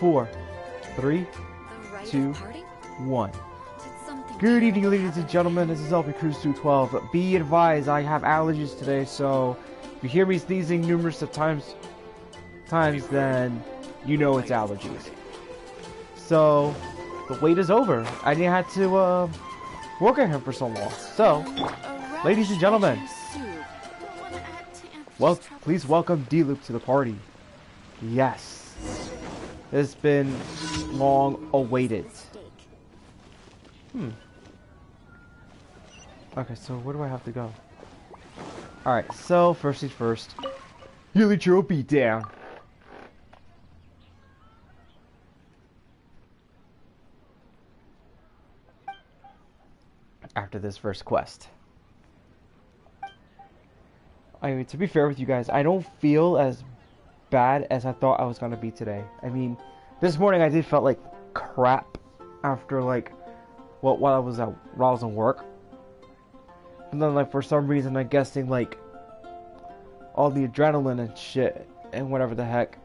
4, 3, 2, 1. Good evening, ladies and gentlemen. This is lpcruz212. Be advised, I have allergies today, so if you hear me sneezing numerous of times, then you know it's allergies. So the wait is over. I didn't have to work at him for so long. So, ladies and gentlemen, well, please welcome Diluc to the party. Yes, it's been long awaited. Okay, so where do I have to go? Alright, so first things first. Hilichurls beat down. After this first quest. I mean, to be fair with you guys, I don't feel as bad as I thought I was gonna be today. I mean, this morning I did felt like crap after like while I was in work. And then like for some reason I'm guessing like all the adrenaline and shit and whatever the heck,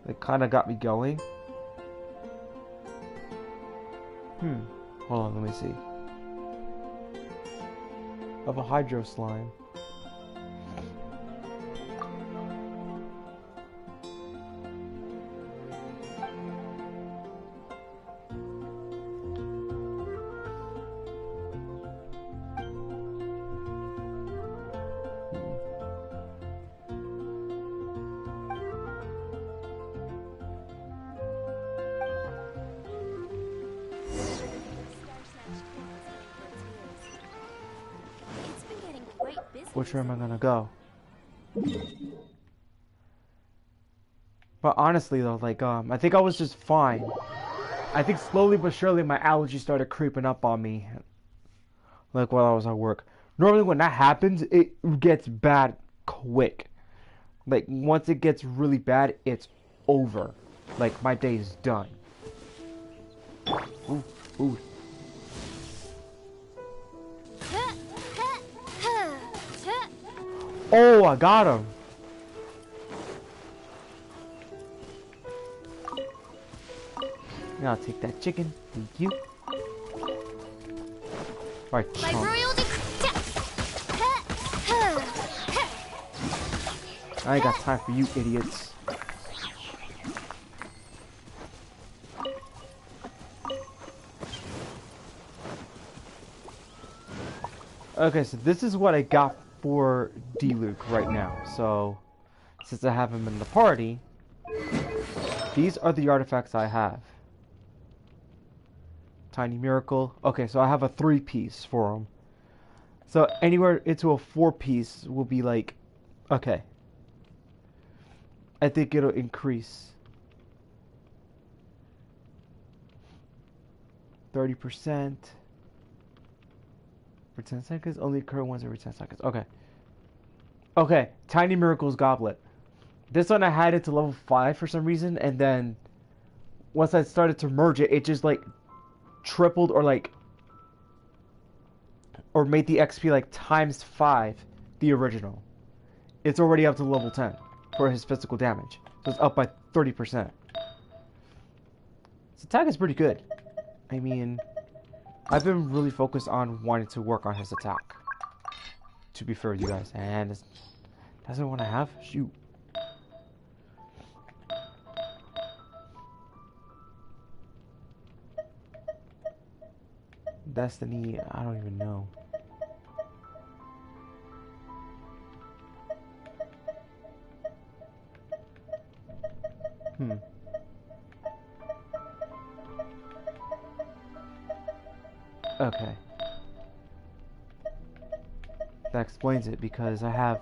it kind of got me going. Hold on, let me see. Of a hydro slime. Which way am I gonna go? But honestly though, like I think I was just fine. I think slowly but surely my allergies started creeping up on me. Like while I was at work. Normally when that happens, it gets bad quick. Like once it gets really bad, it's over. Like my day is done. Ooh, ooh. Oh, I got him. Now I'll take that chicken. Thank you. Right, I ain't got time for you idiots. Okay, so this is what I got for Diluc right now. So, since I have him in the party, these are the artifacts I have. Tiny Miracle. Okay, so I have a 3-piece for him. So anywhere into a 4-piece will be like, okay. I think it'll increase 30%. For 10 seconds, only occur once every 10 seconds. Okay. Okay, Tiny Miracle's Goblet. This one I had it to level 5 for some reason, and then once I started to merge it, it just like tripled or made the XP like times 5 the original. It's already up to level 10 for his physical damage. So it's up by 30%. His attack is pretty good. I mean, I've been really focused on wanting to work on his attack. To be fair with you guys. And that's the one I have? Shoot. Destiny, I don't even know. Okay. That explains it, because I have...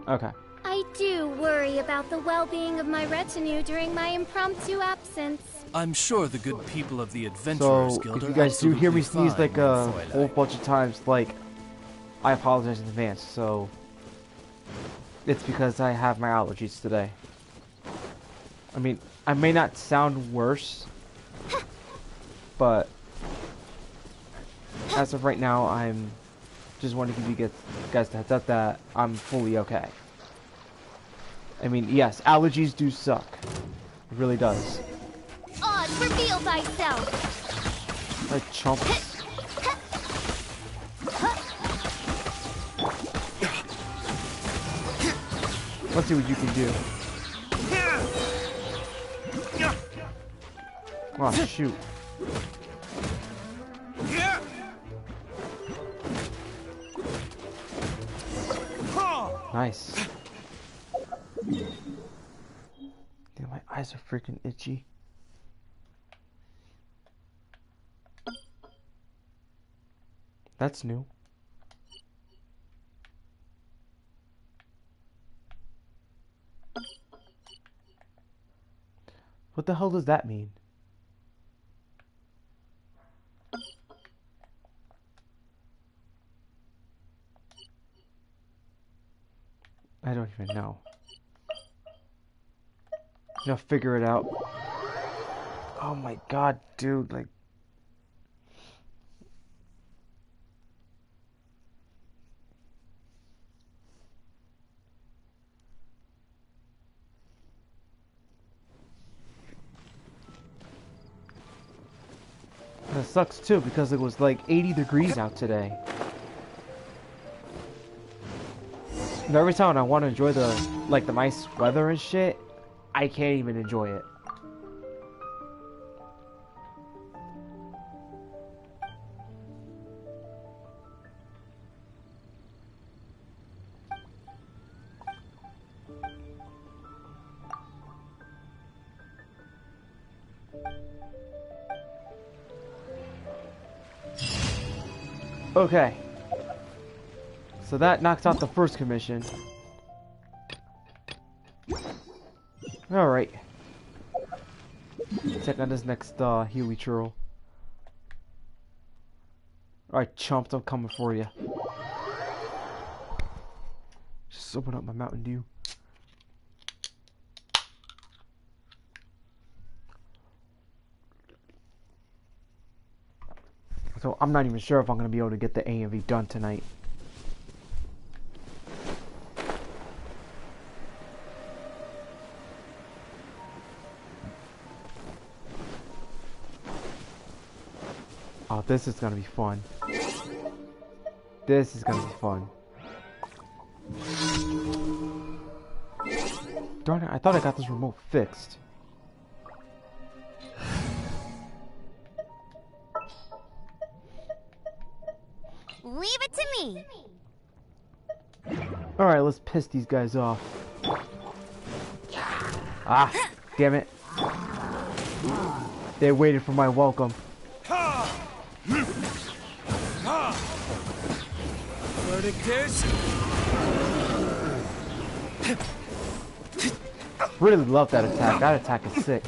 Okay. I do worry about the well-being of my retinue during my impromptu absence. I'm sure the good people of the Adventurers Guild if you guys do hear me sneeze like a whole bunch of times, like, I apologize in advance, so... It's because I have my allergies today. I mean, I may not sound worse, but as of right now, I'm just want to give you guys the heads up that I'm fully okay. I mean, yes, allergies do suck. It really does. Oz, reveal thyself. Like chumps. Let's see what you can do. Oh, shoot. Nice. Dude, my eyes are freaking itchy. That's new. What the hell does that mean? I don't even know. I'll figure it out. Oh my god, dude, like... That sucks too, because it was like 80 degrees out today. And every time I want to enjoy the nice weather and shit, I can't even enjoy it. Okay. So that knocks out the first commission. Alright. Check on this next Hilichurl. Alright, chumps, I'm coming for you. Just open up my Mountain Dew. So I'm not even sure if I'm going to be able to get the AMV done tonight. Oh, this is going to be fun. This is going to be fun. Darn it, I thought I got this remote fixed. Leave it to me. Alright, let's piss these guys off. Ah, damn it. They waited for my welcome. Really love that attack. That attack is sick.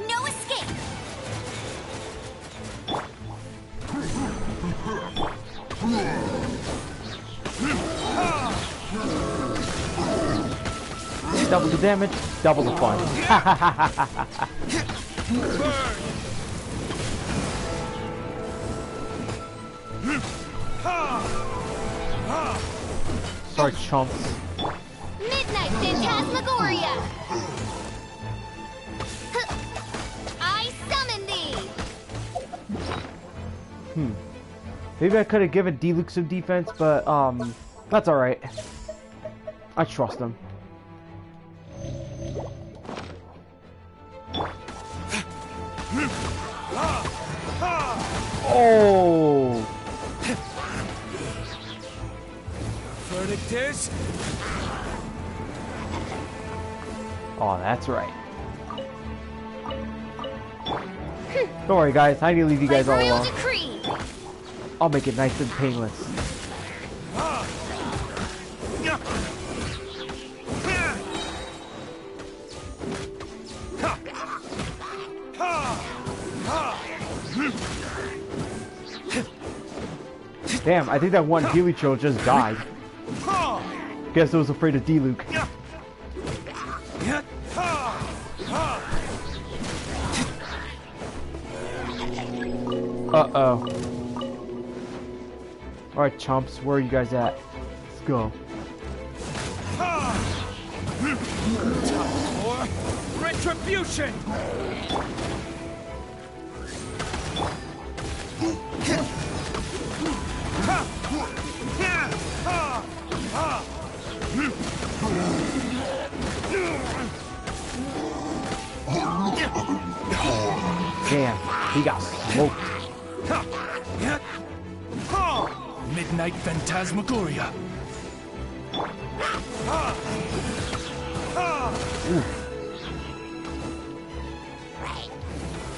No escape. Double the damage, double the fun. Sorry, chumps. Midnight Phantasmagoria. I summon thee. Maybe I could have given Diluc's some defense, but that's alright. I trust him. Oh! Oh, that's right. Don't worry, guys. I need to leave you guys all alone. Decree. I'll make it nice and painless. Damn, I think that one Hilichurl just died. guess I was afraid of Diluc. Uh-oh. Alright, chumps, where are you guys at? Let's go. Time for retribution! Damn, he got smoked. Midnight Phantasmagoria.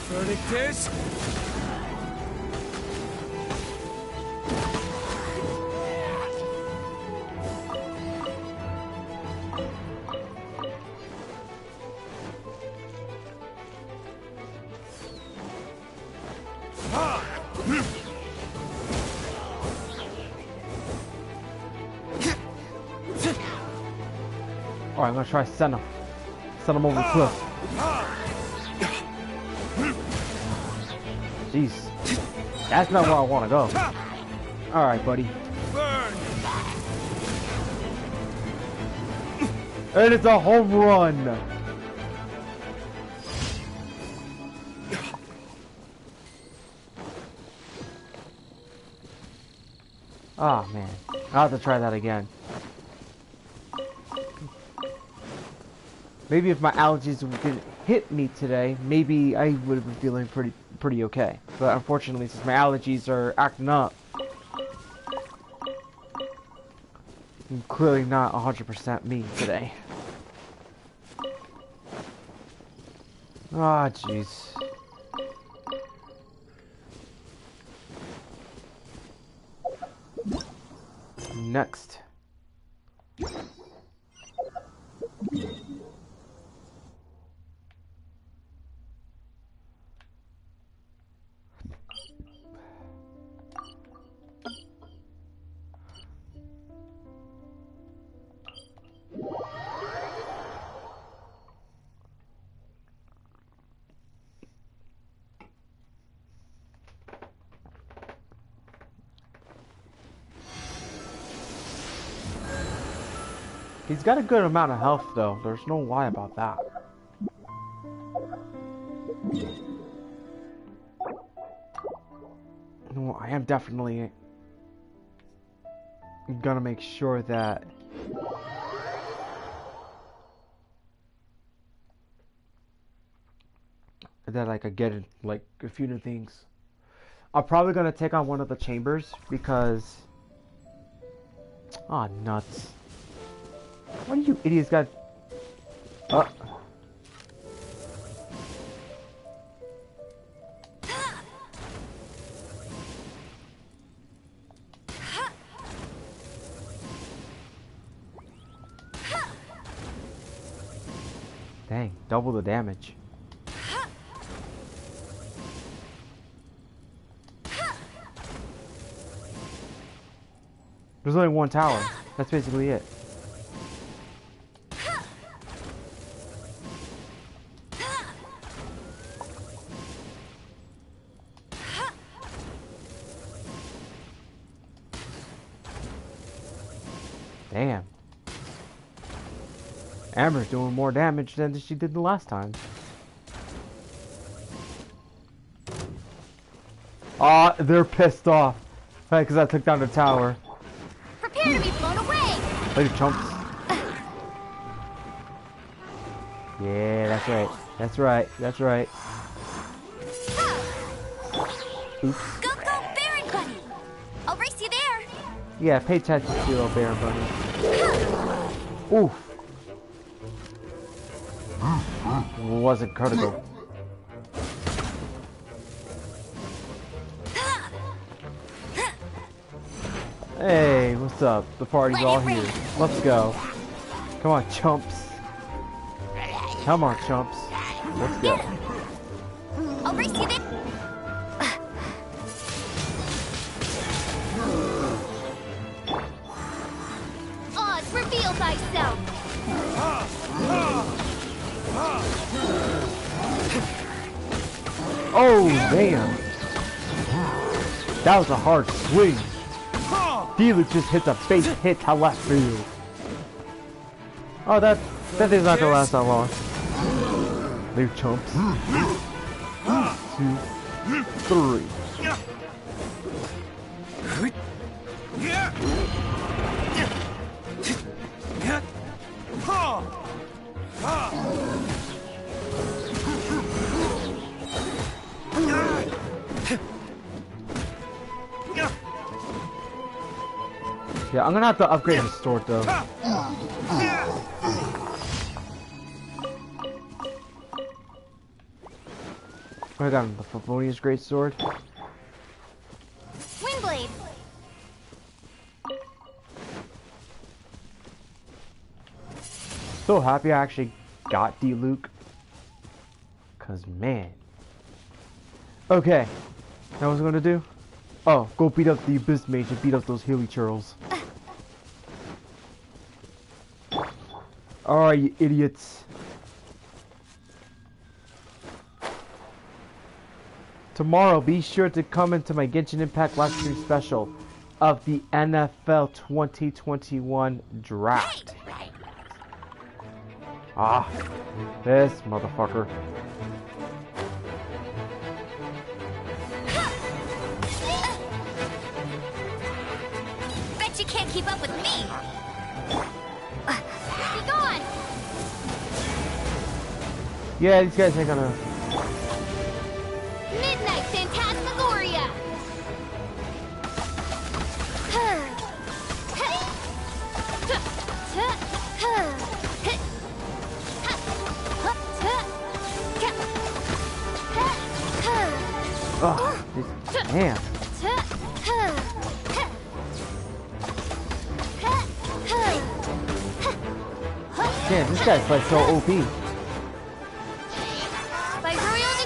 Verdict is... Alright, I'm gonna try to send him. Send him over the cliff. Jeez. That's not where I want to go. Alright, buddy. And it's a home run! Oh man. I'll have to try that again. Maybe if my allergies didn't hit me today, maybe I would have been feeling pretty okay. But unfortunately, since my allergies are acting up, I'm clearly not 100% me today. Ah, jeez. Next. He's got a good amount of health, though. There's no lie about that. No, I am definitely gonna make sure that I could get like a few new things. I'm probably gonna take on one of the chambers because ah, nuts. What are you idiots got? Dang, double the damage. There's only one tower. That's basically it. Damn. Amber's doing more damage than she did the last time. Ah, they're pissed off. Right, because I took down the tower. Prepare to be blown away! Lady chumps. Yeah, that's right. That's right. That's right. Oops. Go, Baron Bunny! I'll race you there! Yeah, pay attention to little Baron Bunny. Oof. Wasn't critical. Hey, what's up? The party's all here. Let's go. Come on, chumps. Come on, chumps. Let's go. I'll race you there! Odds reveal Reveal thyself. Oh, damn. That was a hard swing. Diluc just hits a base hit to left field. Oh, that thing's not gonna last that long. Leave chumps. 1, 2, 3. Yeah, I'm gonna have to upgrade the sword though. I got the Favonius Great Sword. Windblade. So happy I actually got Diluc. Cause man. Okay. Now what's I gonna do? Oh, go beat up the Abyss Mage and beat up those Hilichurls. Alright, you idiots. Tomorrow, be sure to come into my Genshin Impact Livestream special of the NFL 2021 draft. Ah, this motherfucker. Bet you can't keep up with me. Be gone. Yeah, these guys ain't gonna. Midnight Phantasmagoria. Oh, damn. Damn, this guy's like so OP. By royal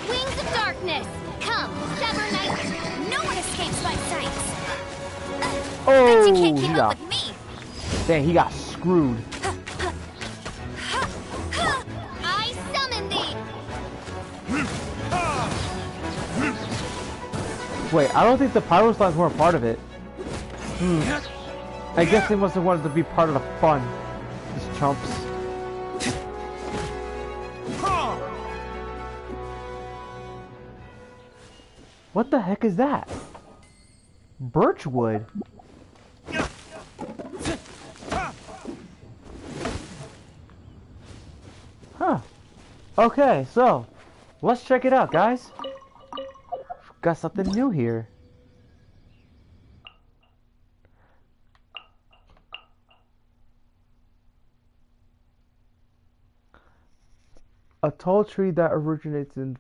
Wings of darkness. Come, sever night. No one escapes my sight. Bet you can't keep up with me. Damn, he got screwed. I summon thee. Wait, I don't think the Pyro Slimes were a part of it. I guess they must have wanted to be part of the fun. These chumps. What the heck is that? Birchwood? Huh. Okay, so let's check it out, guys. Got something new here. A tall tree that originates in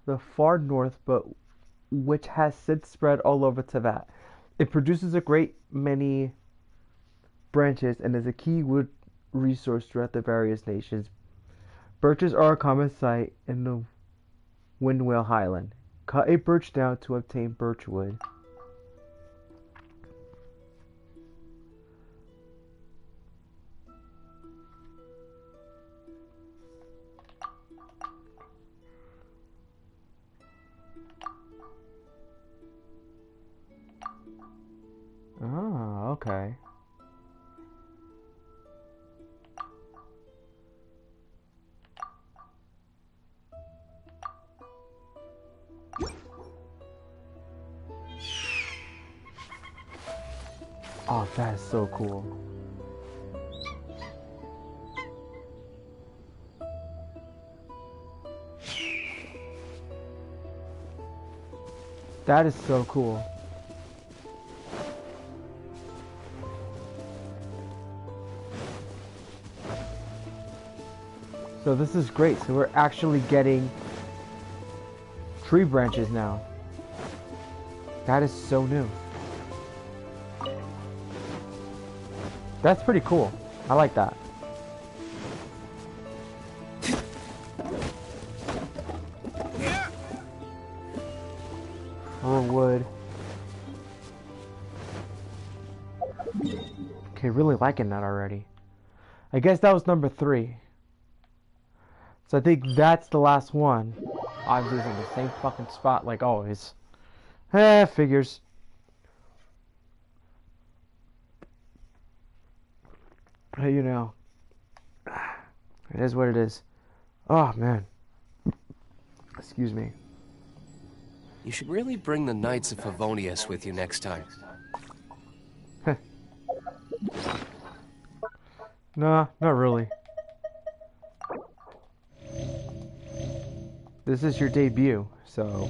the far north, but which has since spread all over Teyvat. It produces a great many branches and is a key wood resource throughout the various nations. Birches are a common sight in the Windwhale Highland. Cut a birch down to obtain birchwood. Oh, okay. Oh, that is so cool. That is so cool. So this is great. So we're actually getting tree branches now. That is so new. That's pretty cool. I like that. More wood. Okay, really liking that already. I guess that was number 3. So I think that's the last one. Obviously it's in the same fucking spot like always. Figures. Hey, you know. It is what it is. Oh, man. Excuse me. You should really bring the Knights of Favonius with you next time. Nah, not really. This is your debut, so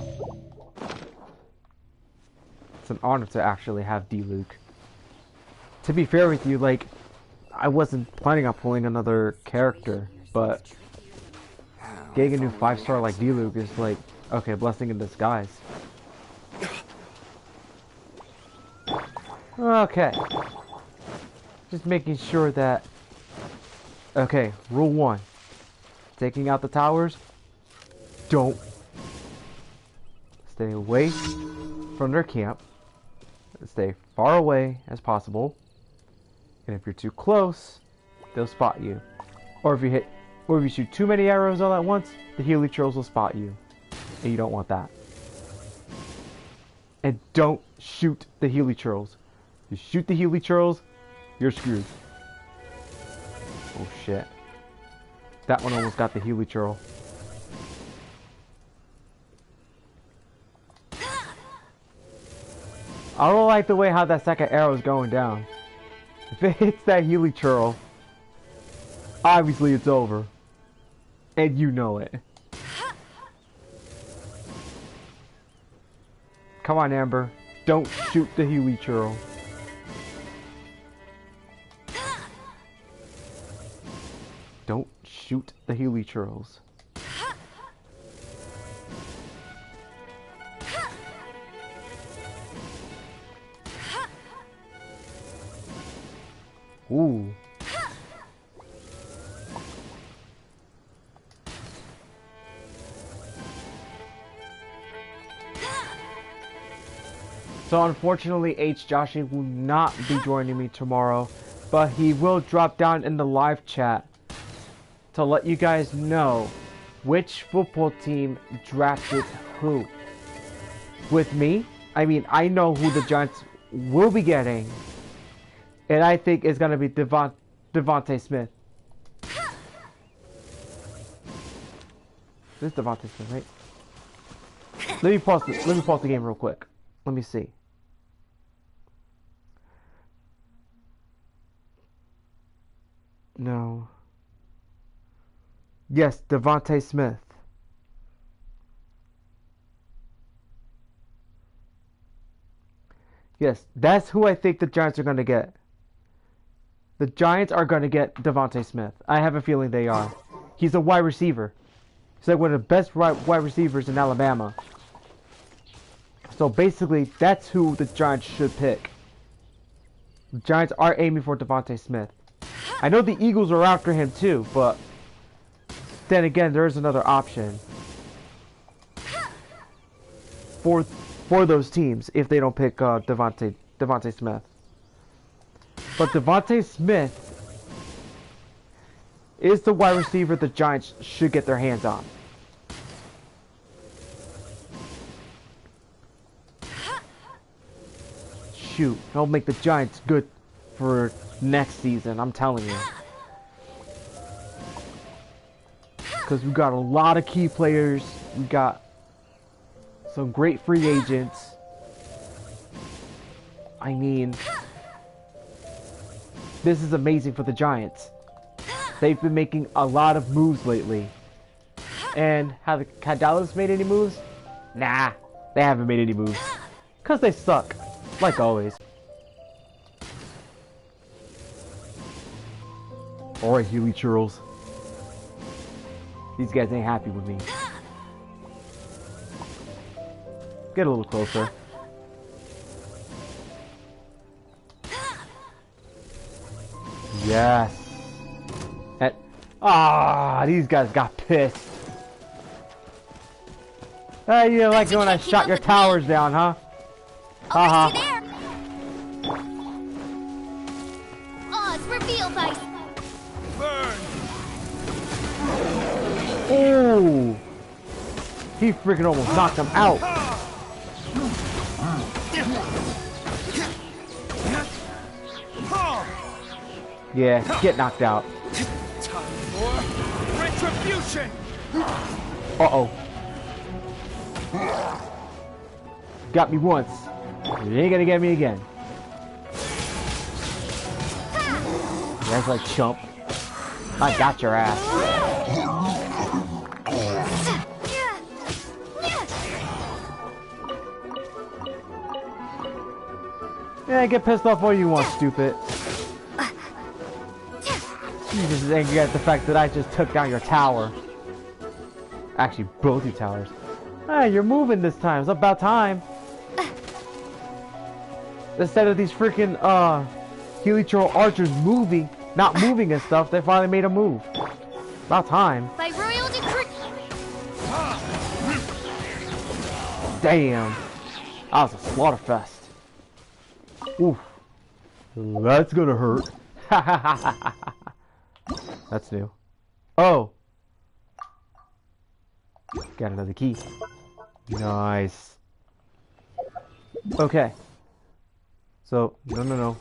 it's an honor to actually have Diluc. To be fair with you, like, I wasn't planning on pulling another character, but getting a new 5-star like Diluc is like, okay, blessing in disguise. Okay. Just making sure that... Okay, rule 1. Taking out the towers. Don't. Stay away from their camp. Stay far away as possible. And if you're too close, they'll spot you. Or if you shoot too many arrows all at once, the Hilichurls will spot you. And you don't want that. And don't shoot the Hilichurls. You shoot the Hilichurls, you're screwed. Oh shit. That one almost got the Hilichurl. I don't like the way how that second arrow is going down. If it hits that Hilichurl, obviously it's over. And you know it. Come on, Amber. Don't shoot the Hilichurl. Don't shoot the Hilichurls. Ooh. So unfortunately, Joshie will not be joining me tomorrow, but he will drop down in the live chat to let you guys know which football team drafted who. With me, I mean, I know who the Giants will be getting, and I think it's gonna be Devontae Smith. This is Devontae Smith, right? Let me pause the game real quick. Let me see. No. Yes, Devontae Smith. Yes, that's who I think the Giants are going to get. The Giants are going to get Devontae Smith. I have a feeling they are. He's a wide receiver. He's like one of the best wide receivers in Alabama. So basically, that's who the Giants should pick. The Giants are aiming for Devontae Smith. I know the Eagles are after him too, but then again, there is another option for those teams if they don't pick Devontae Smith. But Devontae Smith is the wide receiver the Giants should get their hands on. Shoot, it'll make the Giants good for next season, I'm telling you. Because we got a lot of key players, we got some great free agents. I mean, this is amazing for the Giants. They've been making a lot of moves lately. And have Dallas made any moves? Nah, they haven't made any moves. Because they suck, like always. Alright, Hilichurls. These guys ain't happy with me. Get a little closer. Yes. And these guys got pissed. Hey, you like it when I shot your towers down, huh? Haha. Oz, reveal thyself. Burn! Oh! He freaking almost knocked him out. Yeah, get knocked out. Time for retribution! Uh-oh. Got me once. You ain't gonna get me again. That's like chump. I got your ass. Yeah, get pissed off all you want, stupid. You just angry at the fact that I just took down your tower. Actually, both your towers. Hey, you're moving this time. It's about time. Instead of these freaking Hilichurl archers not moving and stuff, they finally made a move. About time. By royal decree. Damn. That was a slaughter fest. Oof. That's gonna hurt. That's new. Oh. Got another key. Nice. Okay. So, no.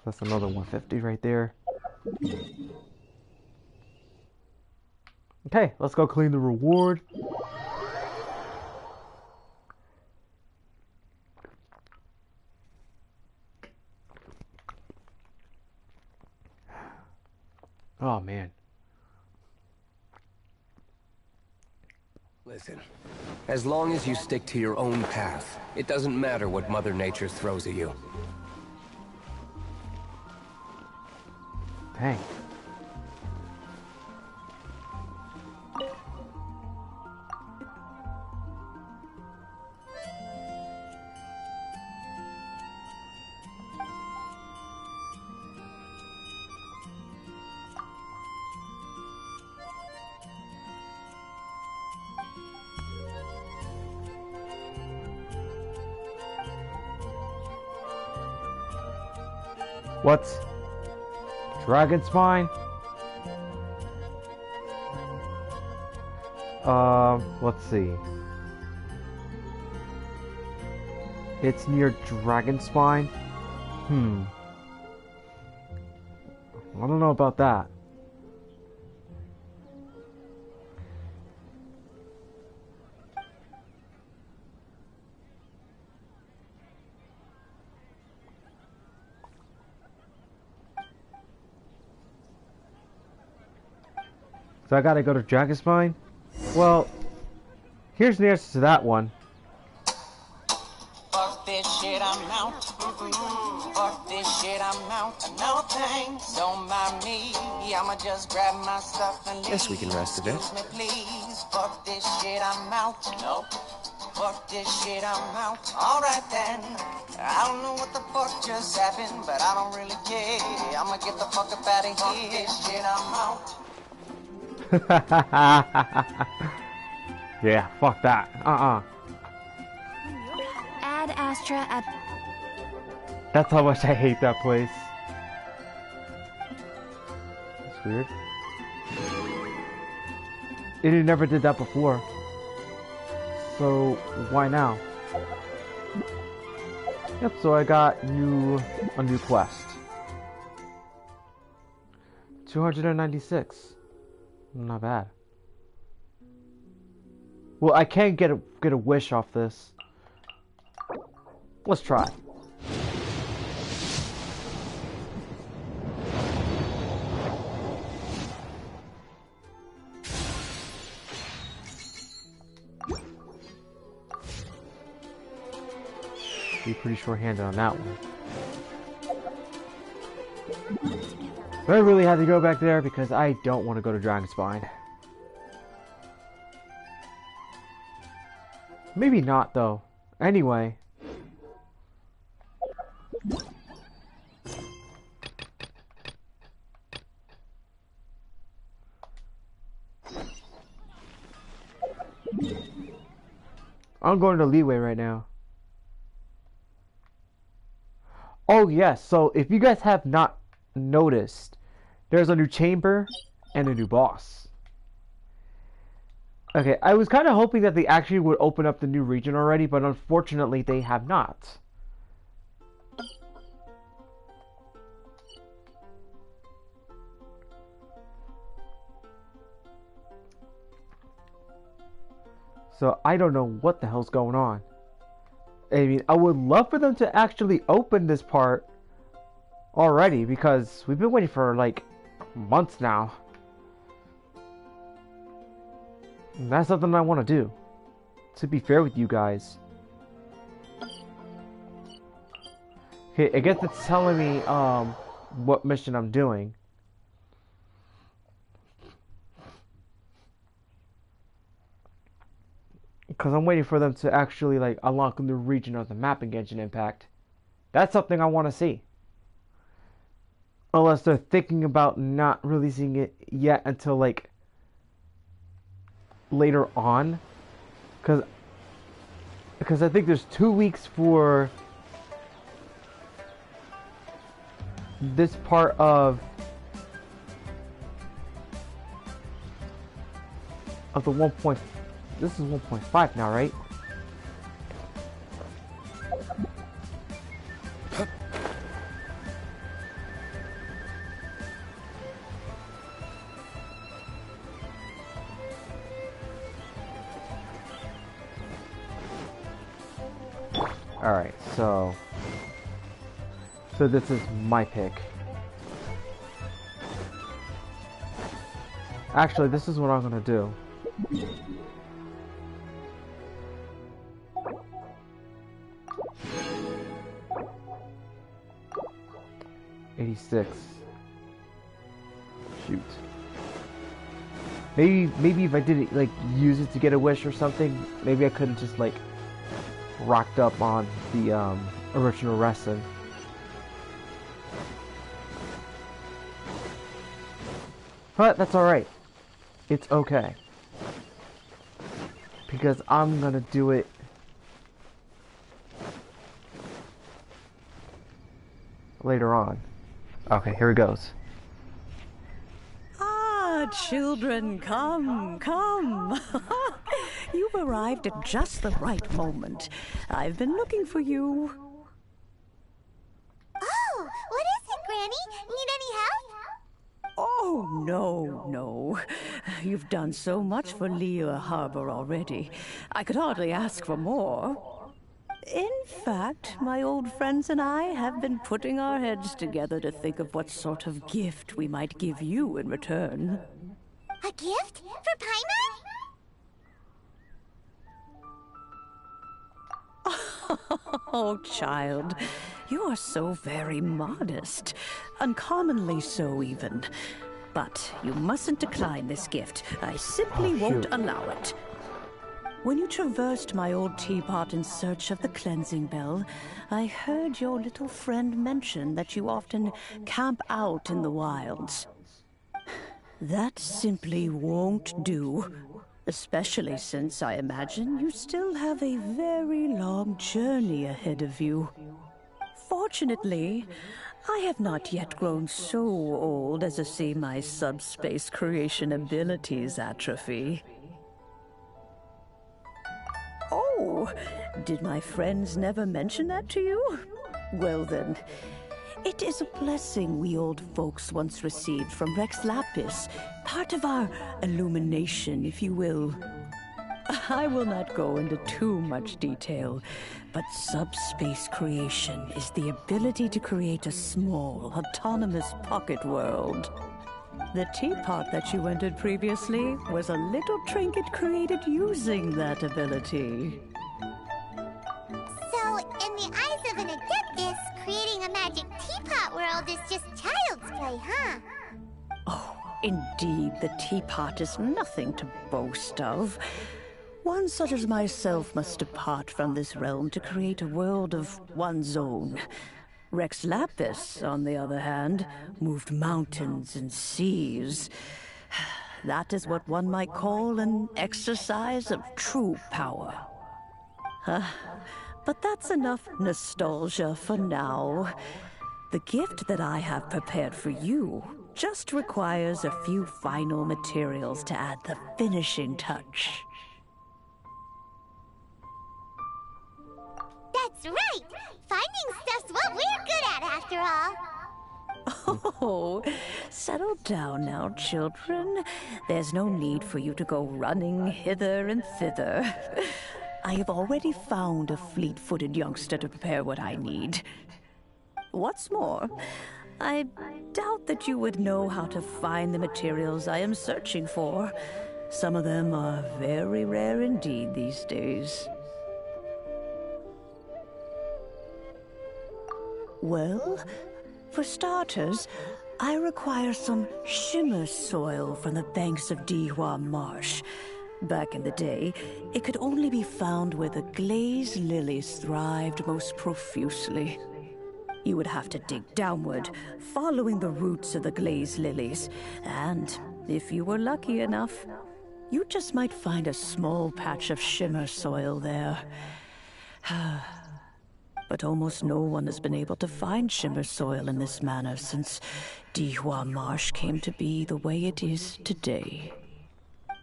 That's another 150 right there. Okay, let's go clean the reward. Oh, man. Listen, as long as you stick to your own path, it doesn't matter what Mother Nature throws at you. Dang. What's Dragon Spine? Let's see. It's near Dragon Spine? I don't know about that. So I gotta go to Dragon Spine? Well, here's the answer to that one. Fuck this shit, I'm out. Fuck this shit, I'm out. No thanks, don't mind me. I'ma just grab my stuff and leave. Guess we can rest a bit. Excuse me, please. Fuck this shit, I'm out. Nope. Fuck this shit, I'm out. Alright then. I don't know what the fuck just happened, but I don't really care. I'ma get the fuck up out of here. Fuck this shit, I'm out. Yeah, fuck that. Ad Astra at. That's how much I hate that place. That's weird. It never did that before. So why now? Yep, so I got a new quest. 296. Not bad. Well, I can't get a wish off this. Let's try. Be pretty short-handed on that one. But I really had to go back there because I don't want to go to Dragon Spine. Maybe not, though. Anyway. I'm going to Liyue right now. Oh yes, so if you guys have not noticed, there's a new chamber and a new boss. Okay, I was kind of hoping that they actually would open up the new region already, but unfortunately they have not. So I don't know what the hell's going on. I mean, I would love for them to actually open this part already, because we've been waiting for like months now. And that's something I want to do, to be fair with you guys. Okay, I guess it's telling me what mission I'm doing. Because I'm waiting for them to actually like unlock the region of the map in Genshin Impact. That's something I want to see. Unless they're thinking about not releasing it yet until like later on. Because I think there's 2 weeks for this part of the 1. This is 1.5 now, right? Alright, so this is my pick. Actually, this is what I'm gonna do. Shoot. Maybe if I didn't like use it to get a wish or something, maybe I couldn't just like rocked up on the original wrestling. But that's alright. It's okay. Because I'm gonna do it later on. Okay, here it goes. Ah, children, come, come. You've arrived at just the right moment. I've been looking for you. Oh, what is it, Granny? Need any help? Oh, no. You've done so much for Liyue Harbor already. I could hardly ask for more. In fact, my old friends and I have been putting our heads together to think of what sort of gift we might give you in return. A gift? For Paimon? Oh, child, you are so very modest. Uncommonly so, even. But you mustn't decline this gift. I simply won't allow it. When you traversed my old teapot in search of the cleansing bell, I heard your little friend mention that you often camp out in the wilds. That simply won't do. Especially since I imagine you still have a very long journey ahead of you. Fortunately, I have not yet grown so old as to see my subspace creation abilities atrophy. Oh, did my friends never mention that to you? Well then, it is a blessing we old folks once received from Rex Lapis, part of our illumination, if you will. I will not go into too much detail, but subspace creation is the ability to create a small, autonomous pocket world. The teapot that you entered previously was a little trinket created using that ability. So, in the eyes of an adeptus, creating a magic teapot world is just child's play, huh? Oh, indeed, the teapot is nothing to boast of. One such as myself must depart from this realm to create a world of one's own. Rex Lapis, on the other hand, moved mountains and seas. That is what one might call an exercise of true power. But that's enough nostalgia for now. The gift that I have prepared for you just requires a few final materials to add the finishing touch. That's right! Finding stuff's what we're good at, after all. Oh, settle down now, children. There's no need for you to go running hither and thither. I have already found a fleet-footed youngster to prepare what I need. What's more, I doubt that you would know how to find the materials I am searching for. Some of them are very rare indeed these days. Well, for starters, I require some shimmer soil from the banks of Dihua Marsh. Back in the day, it could only be found where the glazed lilies thrived most profusely. You would have to dig downward, following the roots of the glazed lilies, and if you were lucky enough, you just might find a small patch of shimmer soil there. But almost no one has been able to find shimmer soil in this manner since Dihua Marsh came to be the way it is today.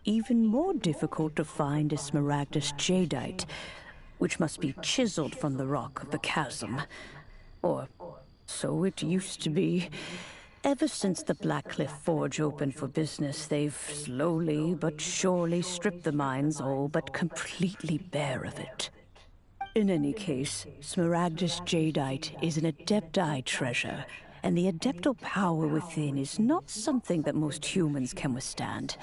Even more difficult to find is smaragdus jadeite, which must be chiseled from the rock of the chasm. Or so it used to be. Ever since the Blackcliff Forge opened for business, they've slowly but surely stripped the mines all but completely bare of it. In any case, smaragdus jadeite is an adepti treasure, and the adeptal power within is not something that most humans can withstand.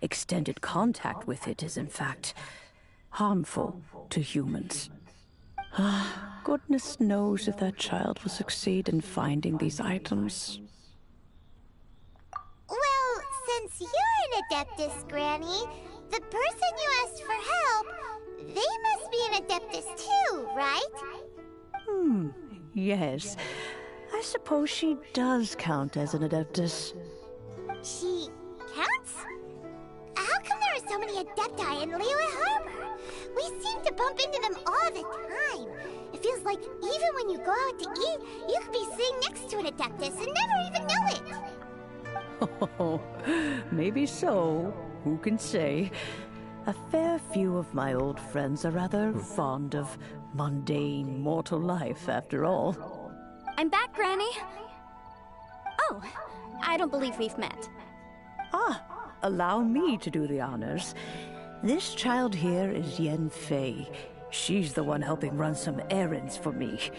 Extended contact with it is, in fact, harmful to humans. Goodness knows if that child will succeed in finding these items. Well, since you're an Adeptus, Granny, the person you asked for help, they must be an Adeptus too, right? Yes. I suppose she does count as an Adeptus. She counts? How come there are so many Adepti in Liyue Harbor? We seem to bump into them all the time. It feels like even when you go out to eat, you could be sitting next to an Adeptus and never even know it. Oh, maybe so. Who can say? A fair few of my old friends are rather fond of mundane mortal life, after all. I'm back, Granny. Oh, I don't believe we've met. Allow me to do the honors. This child here is Yen Fei. She's the one helping run some errands for me.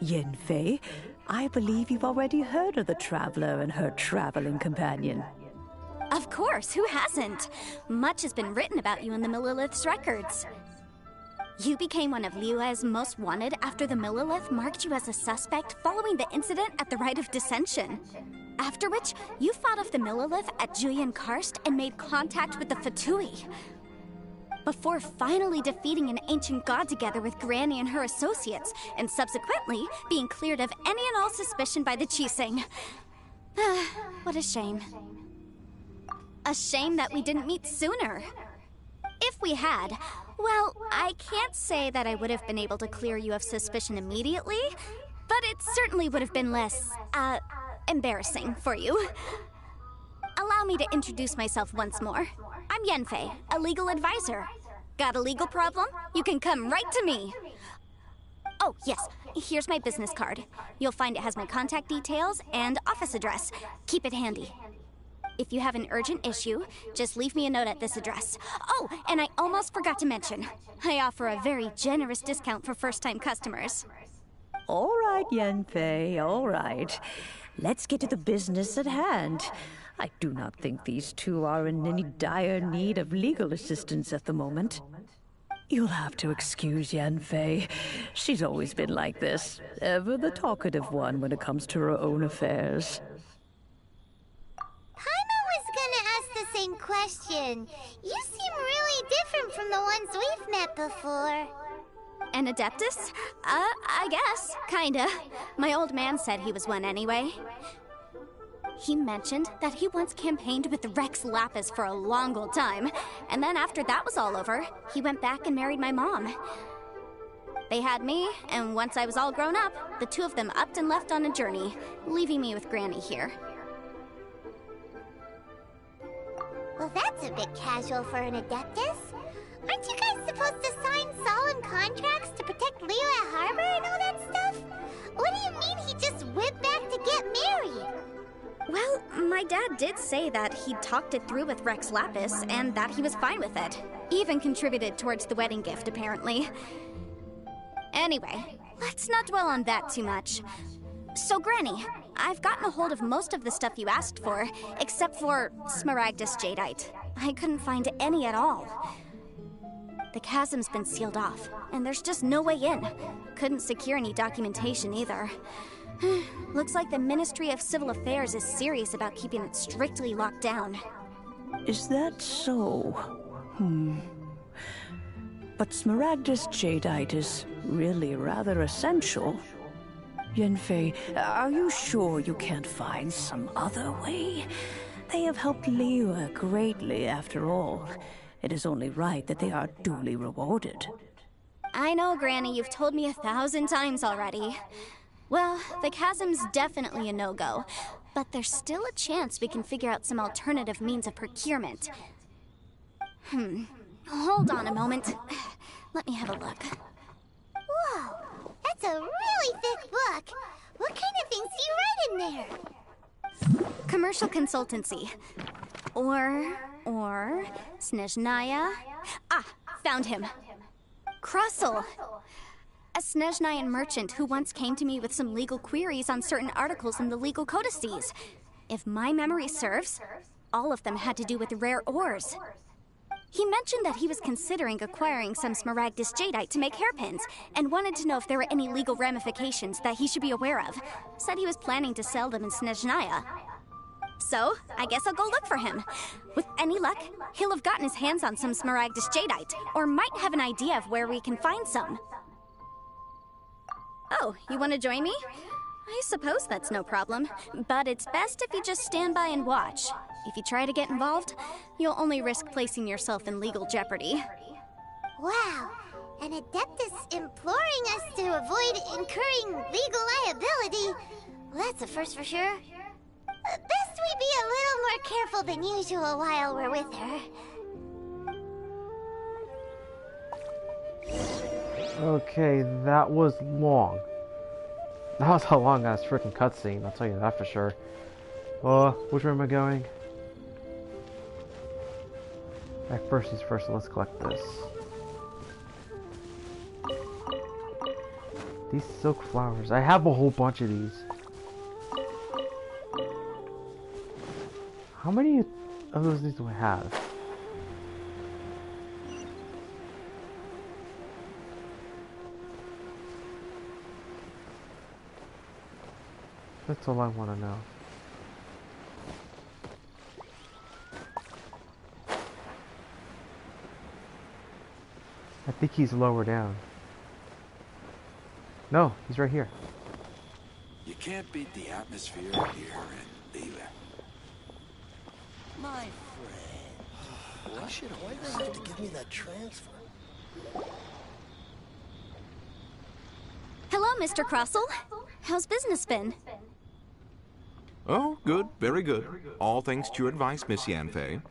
Yen Fei, I believe you've already heard of the Traveler and her traveling companion. Of course, who hasn't? Much has been written about you in the Millilith's records. You became one of Liyue's most wanted after the Millilith marked you as a suspect following the incident at the Rite of Dissension. After which, you fought off the Millilith at Julian Karst and made contact with the Fatui. Before finally defeating an ancient god together with Granny and her associates, and subsequently being cleared of any and all suspicion by the Chiseng. What a shame. A shame that we didn't meet sooner. If we had, well, I can't say that I would have been able to clear you of suspicion immediately, but it certainly would have been less, embarrassing for you. Allow me to introduce myself once more. I'm Yen Fei, a legal advisor. Got a legal problem? You can come right to me. Oh, yes, here's my business card. You'll find it has my contact details and office address. Keep it handy. If you have an urgent issue, just leave me a note at this address. Oh, and I almost forgot to mention, I offer a very generous discount for first-time customers. All right, Yen Fei, all right. Let's get to the business at hand. I do not think these two are in any dire need of legal assistance at the moment. You'll have to excuse Yen Fei. She's always been like this, ever the talkative one when it comes to her own affairs. Paimon was gonna ask the same question. question. You seem really different from the ones we've met before. An Adeptus? I guess. Kinda. My old man said he was one anyway. He mentioned that he once campaigned with Rex Lapis for a long old time, and then after that was all over, he went back and married my mom. They had me, and once I was all grown up, the two of them upped and left on a journey, leaving me with Granny here. Well, that's a bit casual for an Adeptus. Aren't you guys supposed to sign solemn contracts to protect Liyue Harbor and all that stuff? What do you mean he just went back to get married? Well, my dad did say that he'd talked it through with Rex Lapis, and that he was fine with it. Even contributed towards the wedding gift, apparently. Anyway, let's not dwell on that too much. So, Granny, I've gotten a hold of most of the stuff you asked for, except for Smaragdus Jadeite. I couldn't find any at all. The chasm's been sealed off, and there's just no way in. Couldn't secure any documentation either. Looks like the Ministry of Civil Affairs is serious about keeping it strictly locked down. Is that so? But Smaragdus Jadeite is really rather essential. Yanfei, are you sure you can't find some other way? They have helped Liyue greatly, after all. It is only right that they are duly rewarded. I know, Granny, you've told me 1,000 times already. Well, the chasm's definitely a no-go, but there's still a chance we can figure out some alternative means of procurement. Hold on a moment. Let me have a look. Whoa, that's a really thick book. What kind of things do you write in there? Commercial consultancy. Or Snezhnaya. Ah, found him. Krusl. A Snezhnayan merchant who once came to me with some legal queries on certain articles in the legal codices. If my memory serves, all of them had to do with rare ores. He mentioned that he was considering acquiring some Smaragdus Jadeite to make hairpins, and wanted to know if there were any legal ramifications that he should be aware of. Said he was planning to sell them in Snezhnaya. So, I guess I'll go look for him. With any luck, he'll have gotten his hands on some Smaragdus Jadeite, or might have an idea of where we can find some. Oh, you want to join me? I suppose that's no problem, but it's best if you just stand by and watch. If you try to get involved, you'll only risk placing yourself in legal jeopardy. Wow, an Adeptus imploring us to avoid incurring legal liability. Well, that's a first for sure. Best we be a little more careful than usual while we're with her. Okay, that was long. That was a long-ass freaking cutscene, I'll tell you that for sure. Which way am I going? First things first, let's collect this. These silk flowers. I have a whole bunch of these. How many of those do I have? That's all I want to know. I think he's lower down. No, he's right here. You can't beat the atmosphere here in Liyue. My friend, why should I have to give me that transfer? Hello, Mr. Krusl. How's business been? Oh, good, very good. All thanks to your advice, Miss Yanfei.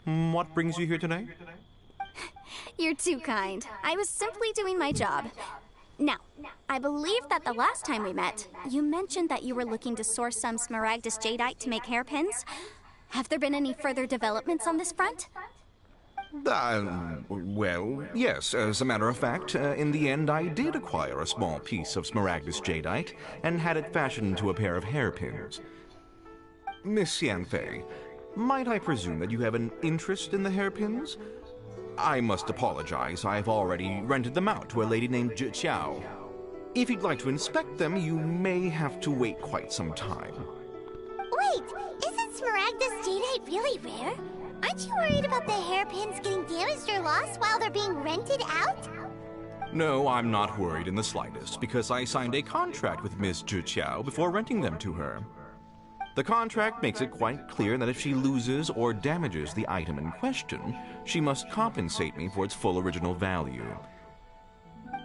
What brings you here today? You're too kind. I was simply doing my job. Now, I believe that the last time we met, you mentioned that you were looking to source some Smaragdus Jadeite to make hairpins. Have there been any further developments on this front? Well, yes. As a matter of fact, in the end, I did acquire a small piece of Smaragdus Jadeite and had it fashioned into a pair of hairpins. Miss Yanfei, might I presume that you have an interest in the hairpins? I must apologize. I've already rented them out to a lady named Xiao. If you'd like to inspect them, you may have to wait quite some time. Wait, isn't Smaragdus Jadeite really rare? Aren't you worried about the hairpins getting damaged or lost while they're being rented out? No, I'm not worried in the slightest, because I signed a contract with Miss Zhiqiao before renting them to her. The contract makes it quite clear that if she loses or damages the item in question, she must compensate me for its full original value.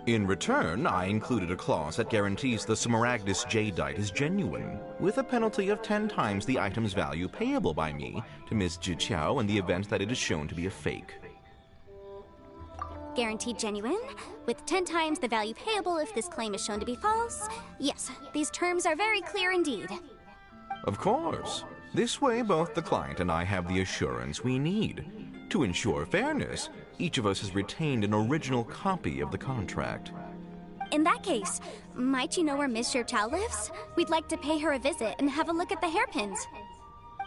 In return, I included a clause that guarantees the Smaragdus Jadeite is genuine, with a penalty of 10 times the item's value payable by me to Miss Zhiqiao in the event that it is shown to be a fake. Guaranteed genuine, with 10 times the value payable if this claim is shown to be false? Yes, these terms are very clear indeed. Of course. This way, both the client and I have the assurance we need. To ensure fairness, each of us has retained an original copy of the contract. In that case, might you know where Miss Hilichurls lives? We'd like to pay her a visit and have a look at the hairpins.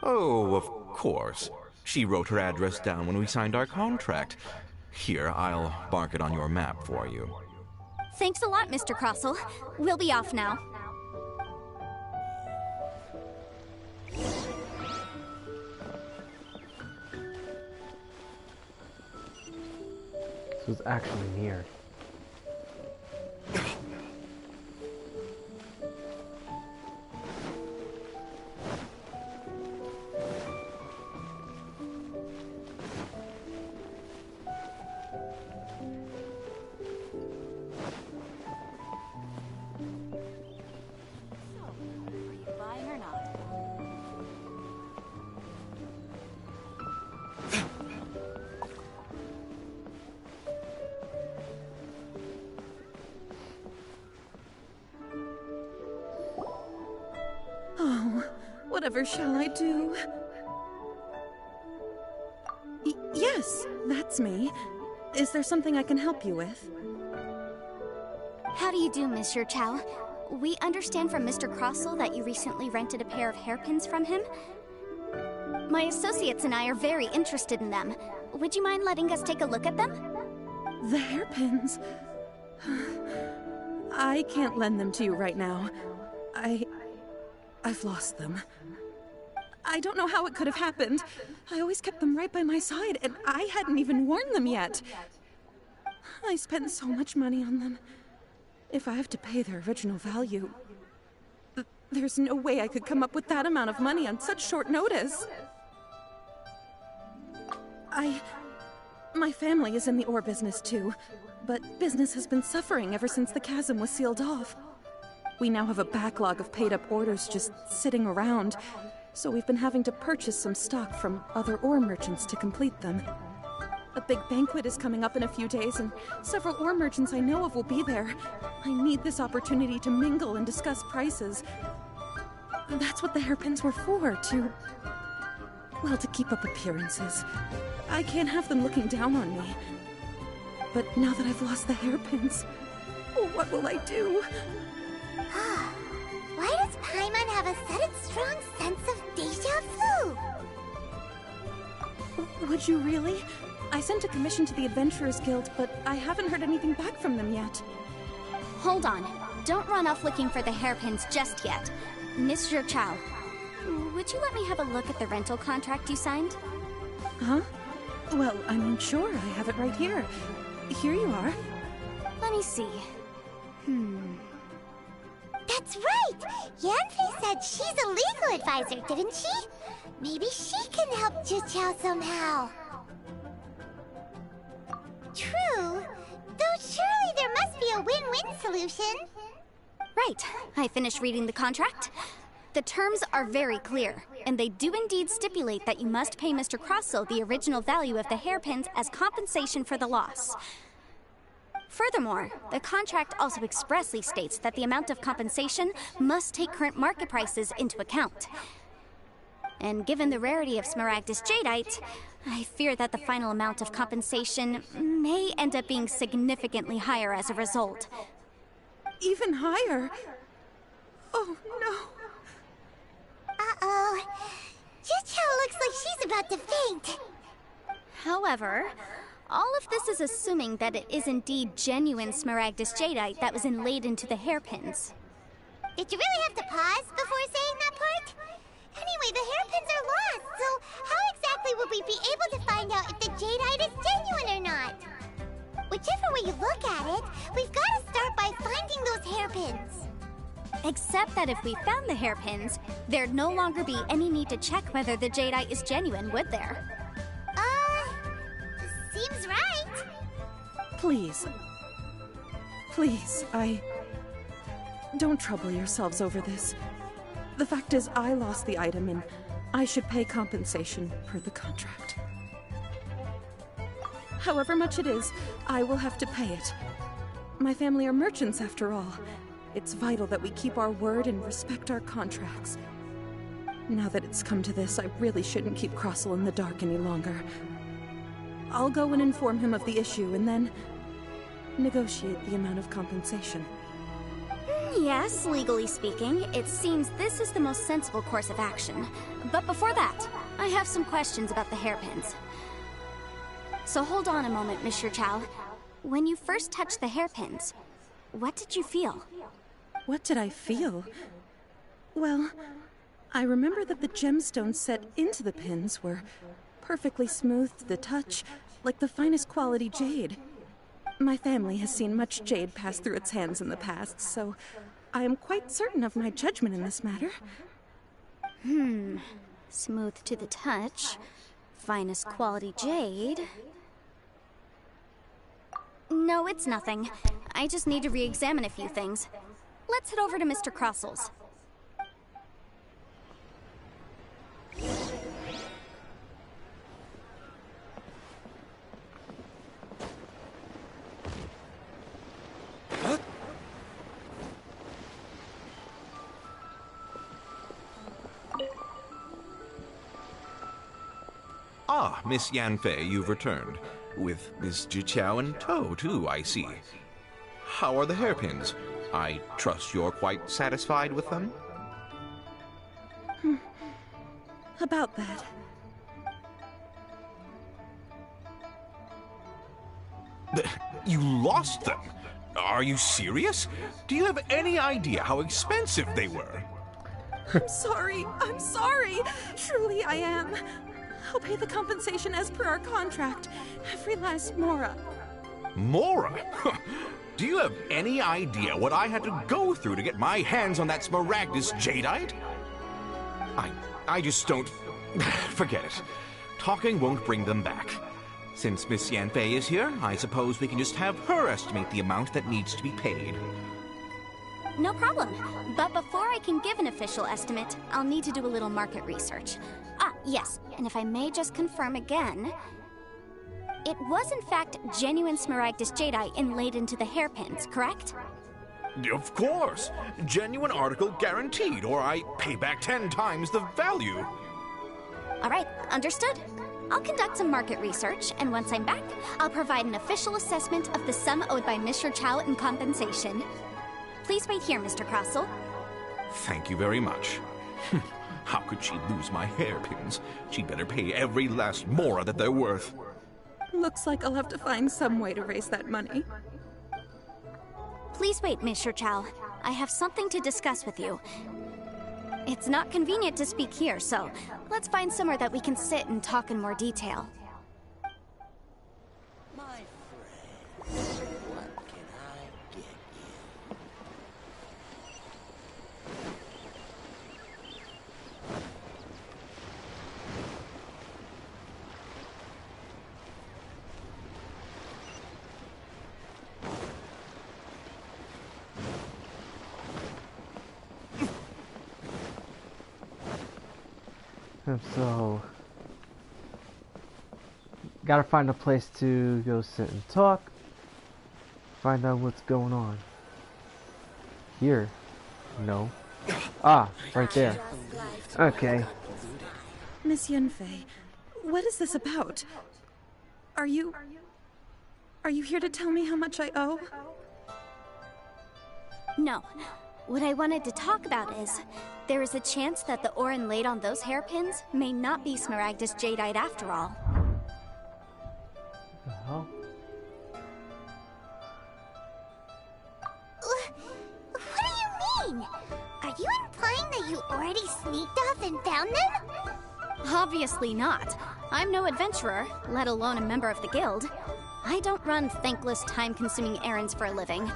Oh, of course. She wrote her address down when we signed our contract. Here, I'll mark it on your map for you. Thanks a lot, Mr. Crossell. We'll be off now. This was actually near. Whatever shall I do? Yes, that's me. Is there something I can help you with? How do you do, Miss Hilichurls? We understand from Mr. Crossell that you recently rented a pair of hairpins from him. My associates and I are very interested in them. Would you mind letting us take a look at them? The hairpins? I can't lend them to you right now. I've lost them. I don't know how it could have happened. I always kept them right by my side, and I hadn't even worn them yet. I spent so much money on them. If I have to pay their original value, there's no way I could come up with that amount of money on such short notice. My family is in the ore business too, but business has been suffering ever since the chasm was sealed off. We now have a backlog of paid-up orders just sitting around, so we've been having to purchase some stock from other ore merchants to complete them. A big banquet is coming up in a few days, and several ore merchants I know of will be there. I need this opportunity to mingle and discuss prices. That's what the hairpins were for, to keep up appearances. I can't have them looking down on me. But now that I've lost the hairpins, what will I do? Why does Paimon have a sudden strong sense of deja vu? Would you really? I sent a commission to the Adventurers Guild, but I haven't heard anything back from them yet. Hold on. Don't run off looking for the hairpins just yet. Miss Hilichurls, would you let me have a look at the rental contract you signed? Huh? Well, I mean, sure, I have it right here. Here you are. Let me see. That's right! Yanfei said she's a legal advisor, didn't she? Maybe she can help Zhiqiao somehow. True. Though surely there must be a win-win solution. Right. I finished reading the contract. The terms are very clear, and they do indeed stipulate that you must pay Mr. Crossell the original value of the hairpins as compensation for the loss. Furthermore, the contract also expressly states that the amount of compensation must take current market prices into account. And given the rarity of Smaragdus Jadeite, I fear that the final amount of compensation may end up being significantly higher as a result. Even higher? Oh, no. Uh-oh. Zhiqiao looks like she's about to faint. However, all of this is assuming that it is indeed genuine Smaragdus Jadeite that was inlaid into the hairpins. Did you really have to pause before saying that part? Anyway, the hairpins are lost, so how exactly exactly will we be able to find out if the jadeite is genuine or not? Whichever way you look at it, we've got to start by finding those hairpins. Except that if we found the hairpins, there'd no longer be any need to check whether the jadeite is genuine, would there? Seems right. Please. Please, Don't trouble yourselves over this. The fact is, I lost the item and I should pay compensation per the contract. However much it is, I will have to pay it. My family are merchants after all. It's vital that we keep our word and respect our contracts. Now that it's come to this, I really shouldn't keep Crossel in the dark any longer. I'll go and inform him of the issue and then negotiate the amount of compensation. Yes, legally speaking, it seems this is the most sensible course of action. But before that, I have some questions about the hairpins. So hold on a moment, Monsieur Chow. When you first touched the hairpins, what did you feel? What did I feel? Well, I remember that the gemstones set into the pins were perfectly smooth to the touch, like the finest quality jade. My family has seen much jade pass through its hands in the past, so I am quite certain of my judgment in this matter. Smooth to the touch, finest quality jade. No, it's nothing. I just need to re-examine a few things. Let's head over to Mr. Crossel's. Ah, Miss Yanfei, you've returned. With Miss Jiqiao in tow, too, I see. How are the hairpins? I trust you're quite satisfied with them? About that. You lost them? Are you serious? Do you have any idea how expensive they were? I'm sorry. Truly I am. I'll pay the compensation as per our contract. Every last mora. Mora? Do you have any idea what I had to go through to get my hands on that Smaragdus jadeite? I just don't... Forget it. Talking won't bring them back. Since Miss Yanfei is here, I suppose we can just have her estimate the amount that needs to be paid. No problem. But before I can give an official estimate, I'll need to do a little market research. Ah, yes, and if I may just confirm again, it was in fact genuine Smaragdus jadeite inlaid into the hairpins, correct? Of course! Genuine article guaranteed, or I pay back 10 times the value. Alright, understood. I'll conduct some market research, and once I'm back, I'll provide an official assessment of the sum owed by Mr. Chow in compensation. Please wait here, Mr. Crossel. Thank you very much. How could she lose my hairpins? She'd better pay every last mora that they're worth. Looks like I'll have to find some way to raise that money. Please wait, Mr. Chow. I have something to discuss with you. It's not convenient to speak here, so let's find somewhere that we can sit and talk in more detail. My friend, what can I get you? So, gotta find a place to go sit and talk. Find out what's going on. Here? No. Ah, right there. Okay. Miss Yanfei, what is this about? Are you here to tell me how much I owe? No. What I wanted to talk about is, there is a chance that the ore inlaid on those hairpins may not be Smaragdus jadeite after all. What the hell? What do you mean? Are you implying that you already sneaked off and found them? Obviously not. I'm no adventurer, let alone a member of the guild. I don't run thankless, time-consuming errands for a living.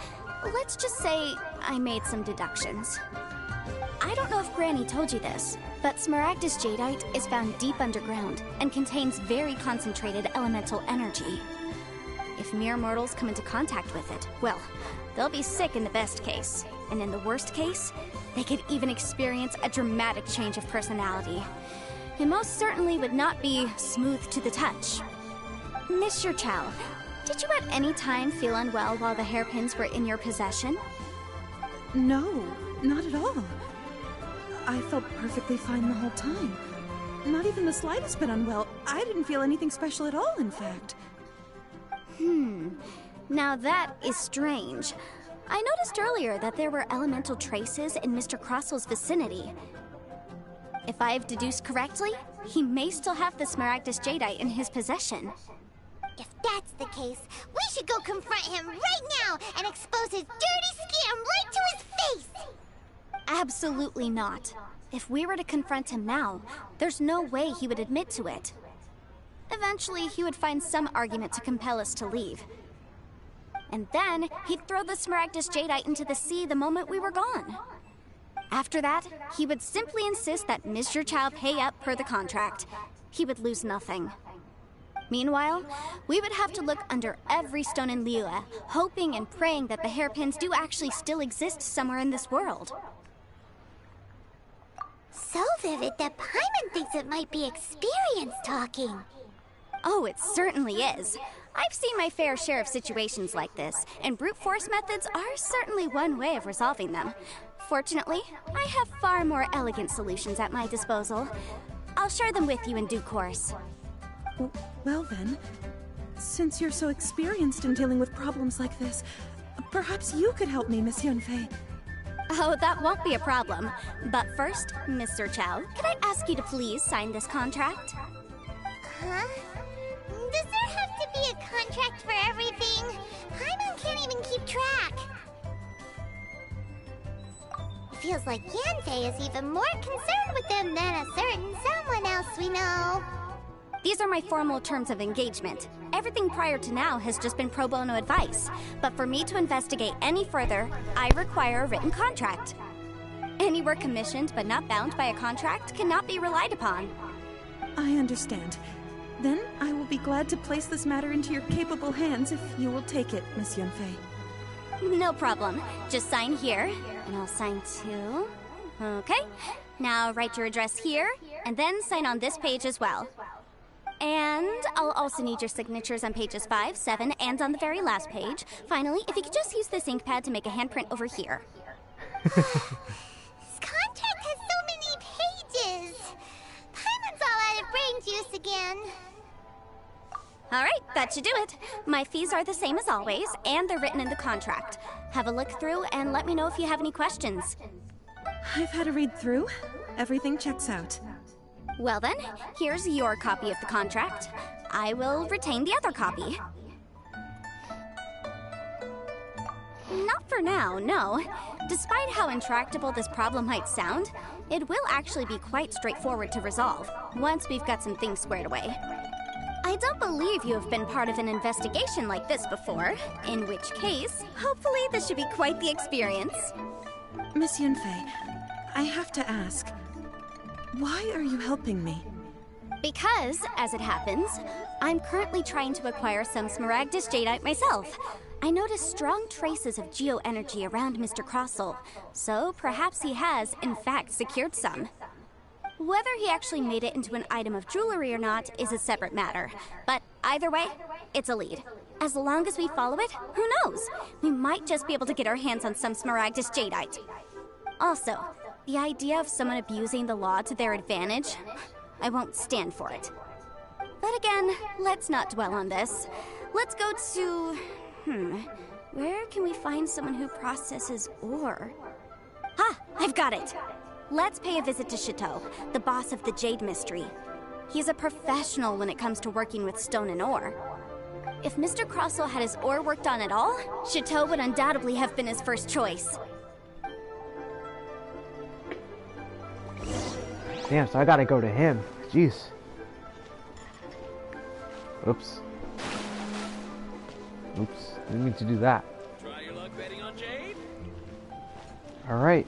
Let's just say I made some deductions. I don't know if Granny told you this, but Smaragdus jadeite is found deep underground and contains very concentrated elemental energy. If mere mortals come into contact with it, well, they'll be sick in the best case. And in the worst case, they could even experience a dramatic change of personality. It most certainly would not be smooth to the touch. Monsieur Chow, did you at any time feel unwell while the hairpins were in your possession? No, not at all. I felt perfectly fine the whole time. Not even the slightest bit unwell. I didn't feel anything special at all, in fact. Now that is strange. I noticed earlier that there were elemental traces in Mr. Crossel's vicinity. If I've deduced correctly, he may still have the Smaragdus jadeite in his possession. If that's the case, we should go confront him right now and expose his dirty scam right to his face! Absolutely not. If we were to confront him now, there's no way he would admit to it. Eventually, he would find some argument to compel us to leave. And then, he'd throw the Smaragdus jadeite into the sea the moment we were gone. After that, he would simply insist that Monsieur Chow pay up per the contract. He would lose nothing. Meanwhile, we would have to look under every stone in Liyue, hoping and praying that the hairpins do actually still exist somewhere in this world. So vivid that Paimon thinks it might be experience talking. Oh, it certainly is. I've seen my fair share of situations like this, and brute force methods are certainly one way of resolving them. Fortunately, I have far more elegant solutions at my disposal. I'll share them with you in due course. Well then, since you're so experienced in dealing with problems like this, perhaps you could help me, Miss Yunfei. Oh, that won't be a problem. But first, Mr. Chow, could I ask you to please sign this contract? Huh? Does there have to be a contract for everything? Paimon can't even keep track. It feels like Yanfei is even more concerned with them than a certain someone else we know. These are my formal terms of engagement. Everything prior to now has just been pro bono advice. But for me to investigate any further, I require a written contract. Any work commissioned but not bound by a contract cannot be relied upon. I understand. Then I will be glad to place this matter into your capable hands if you will take it, Miss Yunfei. No problem. Just sign here, and I'll sign too. Okay. Now write your address here, and then sign on this page as well. And I'll also need your signatures on pages 5, 7, and on the very last page. Finally, if you could just use this ink pad to make a handprint over here. This contract has so many pages. Paimon's all out of brain juice again. Alright, that should do it. My fees are the same as always, and they're written in the contract. Have a look through and let me know if you have any questions. I've had a read through. Everything checks out. Well then, here's your copy of the contract. I will retain the other copy. Not for now, no. Despite how intractable this problem might sound, it will actually be quite straightforward to resolve, once we've got some things squared away. I don't believe you have been part of an investigation like this before, in which case, hopefully this should be quite the experience. Miss Yunfei, I have to ask, why are you helping me? Because, as it happens, I'm currently trying to acquire some Smaragdus jadeite myself. I noticed strong traces of geo-energy around Mr. Crossel, so perhaps he has, in fact, secured some. Whether he actually made it into an item of jewelry or not is a separate matter, but either way, it's a lead. As long as we follow it, who knows? We might just be able to get our hands on some Smaragdus jadeite. Also, the idea of someone abusing the law to their advantage, I won't stand for it. But again, let's not dwell on this. Let's go to... where can we find someone who processes ore? Ah, I've got it! Let's pay a visit to Chateau, the boss of the Jade Mystery. He's a professional when it comes to working with stone and ore. If Mr. Crossel had his ore worked on at all, Chateau would undoubtedly have been his first choice. Damn, so I gotta go to him. Jeez. Oops. Oops. Didn't mean to do that. Try your luck betting on Jade? Alright.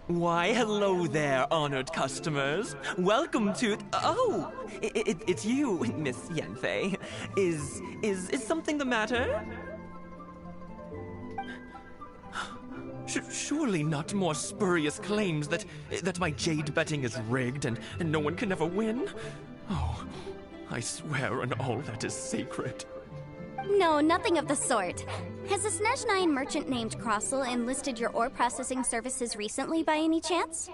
Why, hello there, honored customers. Welcome to... Oh! It's you, Miss Yanfei. Is something the matter? Surely not more spurious claims that my jade betting is rigged and no one can ever win? Oh, I swear on all that is sacred. No, nothing of the sort. Has a Snezhnyan merchant named Crossel enlisted your ore processing services recently by any chance?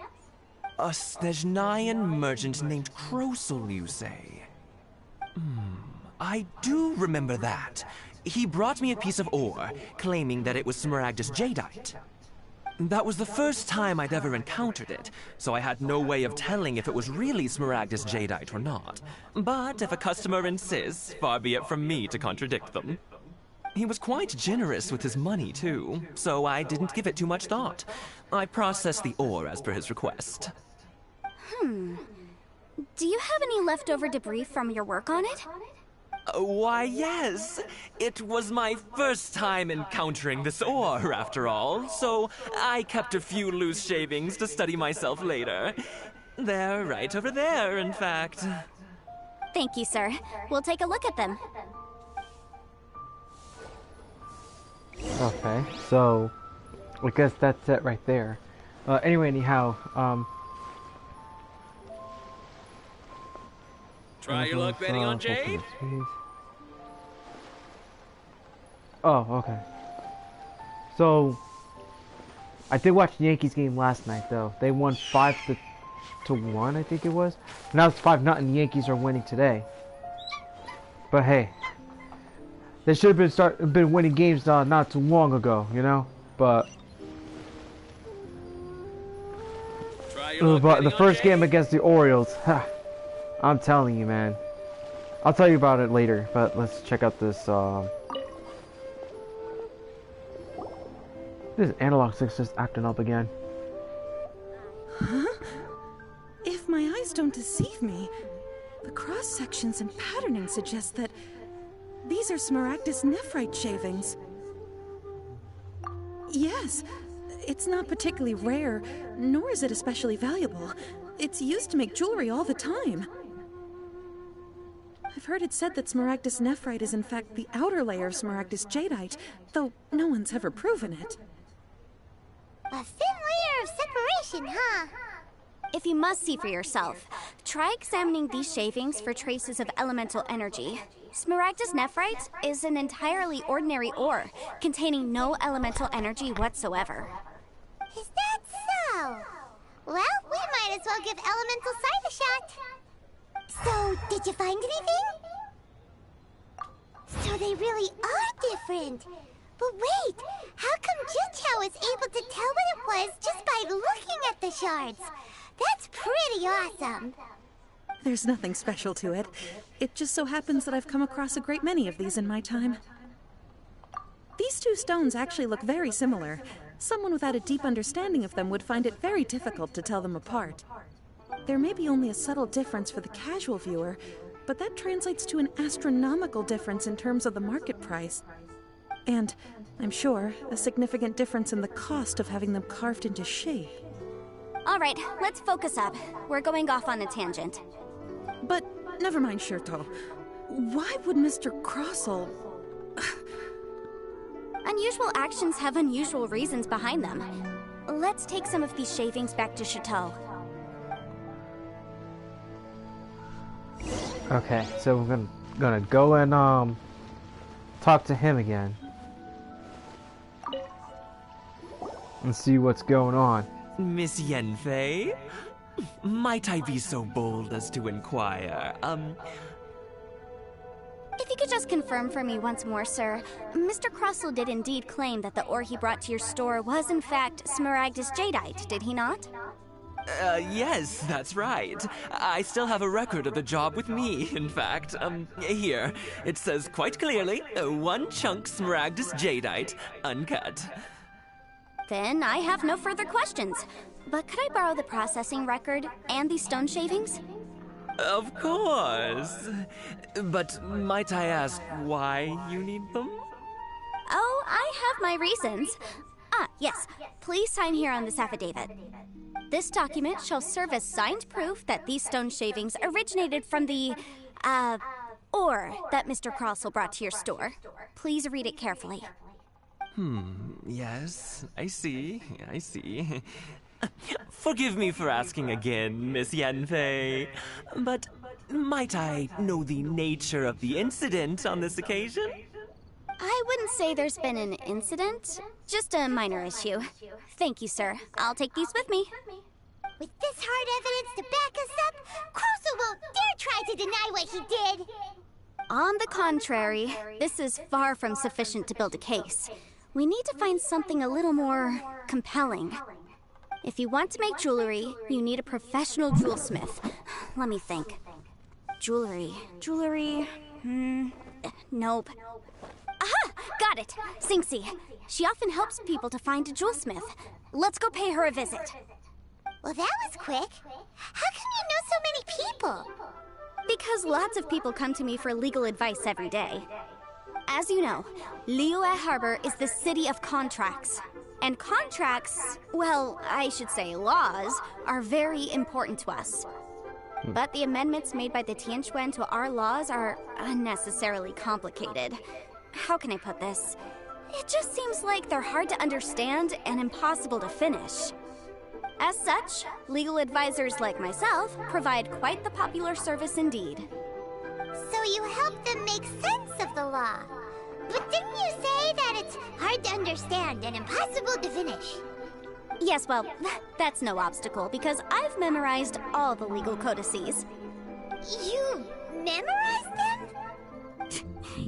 A Snezhnyan merchant named Crossel, you say? I do remember that. He brought me a piece of ore, claiming that it was Smaragdus jadeite. That was the first time I'd ever encountered it, so I had no way of telling if it was really Smaragdus jadeite or not. But if a customer insists, far be it from me to contradict them. He was quite generous with his money, too, so I didn't give it too much thought. I processed the ore as per his request. Do you have any leftover debris from your work on it? Why, yes. It was my first time encountering this ore, after all, so I kept a few loose shavings to study myself later. They're right over there, in fact. Thank you, sir. We'll take a look at them. Okay, so I guess that's it right there. Anyway, anyhow, Try your luck betting on Jade? Oh, okay. So I did watch the Yankees game last night, though. They won 5-1, I think it was. Now it's 5-0. The Yankees are winning today. But hey, they should have been winning games not too long ago, you know. But the first game against the Orioles, I'm telling you, man. I'll tell you about it later. But let's check out this. This analog stick's just acting up again. Huh? If my eyes don't deceive me, the cross sections and patterning suggest that these are Smaragdus nephrite shavings. Yes, it's not particularly rare, nor is it especially valuable. It's used to make jewelry all the time. I've heard it said that Smaragdus nephrite is in fact the outer layer of Smaragdus jadeite, though no one's ever proven it. A thin layer of separation, huh? If you must see for yourself, try examining these shavings for traces of elemental energy. Smaragdus nephrite is an entirely ordinary ore, containing no elemental energy whatsoever. Is that so? Well, we might as well give elemental sight a shot. So, did you find anything? So they really are different. But wait, how come Jichao was able to tell what it was just by looking at the shards? That's pretty awesome. There's nothing special to it. It just so happens that I've come across a great many of these in my time. These two stones actually look very similar. Someone without a deep understanding of them would find it very difficult to tell them apart. There may be only a subtle difference for the casual viewer, but that translates to an astronomical difference in terms of the market price. And, I'm sure, a significant difference in the cost of having them carved into shape. Alright, let's focus up. We're going off on a tangent. But, never mind, Shirto. Why would Mr. Crossel... Unusual actions have unusual reasons behind them. Let's take some of these shavings back to Chateau. Okay, so we're gonna go and talk to him again and see what's going on. Miss Yanfei? Might I be so bold as to inquire, If you could just confirm for me once more, sir. Mr. Crossel did indeed claim that the ore he brought to your store was in fact Smaragdus jadeite, did he not? Yes, that's right. I still have a record of the job with me, in fact. Here. It says quite clearly, 1 chunk Smaragdus jadeite, uncut. Then I have no further questions. But could I borrow the processing record and these stone shavings? Of course. But might I ask why you need them? Oh, I have my reasons. Yes. Please sign here on this affidavit. This document shall serve as signed proof that these stone shavings originated from the, ore that Mr. Crossell brought to your store. Please read it carefully. Yes, I see. Forgive me for asking again, Miss Yanfei, but might I know the nature of the incident on this occasion? I wouldn't say there's been an incident, just a minor issue. Thank you, sir. I'll take these with me. With this hard evidence to back us up, Crossell won't dare try to deny what he did. On the contrary, this is far from sufficient to build a case. We need to find something a little more compelling. If you want to make jewelry, you need a professional jewelsmith. Let me think. Jewelry. Nope. Aha! Got it! Sinxi. She often helps people to find a jewelsmith. Let's go pay her a visit. Well, that was quick. How come you know so many people? Because lots of people come to me for legal advice every day. As you know, Liyue Harbor is the city of contracts. And contracts, well, I should say laws, are very important to us. But the amendments made by the Tianquan to our laws are unnecessarily complicated. How can I put this? It just seems like they're hard to understand and impossible to finish. As such, legal advisors like myself provide quite the popular service indeed. So you help them make sense of the law. But didn't you say that it's hard to understand and impossible to finish? Yes, well, that's no obstacle because I've memorized all the legal codices. You memorized them?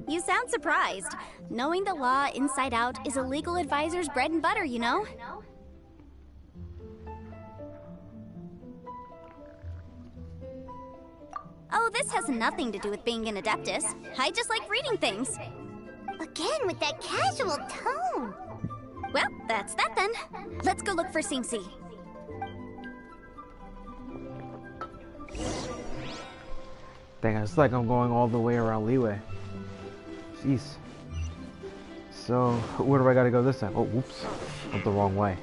You sound surprised. Knowing the law inside out is a legal advisor's bread and butter, you know? Oh, this has nothing to do with being an adeptus. I just like reading things. Again, with that casual tone. Well, that's that then. Let's go look for Sinxi. Dang, it's like I'm going all the way around Liyue. Jeez. So, where do I gotta go this time? Oh, whoops. Went the wrong way.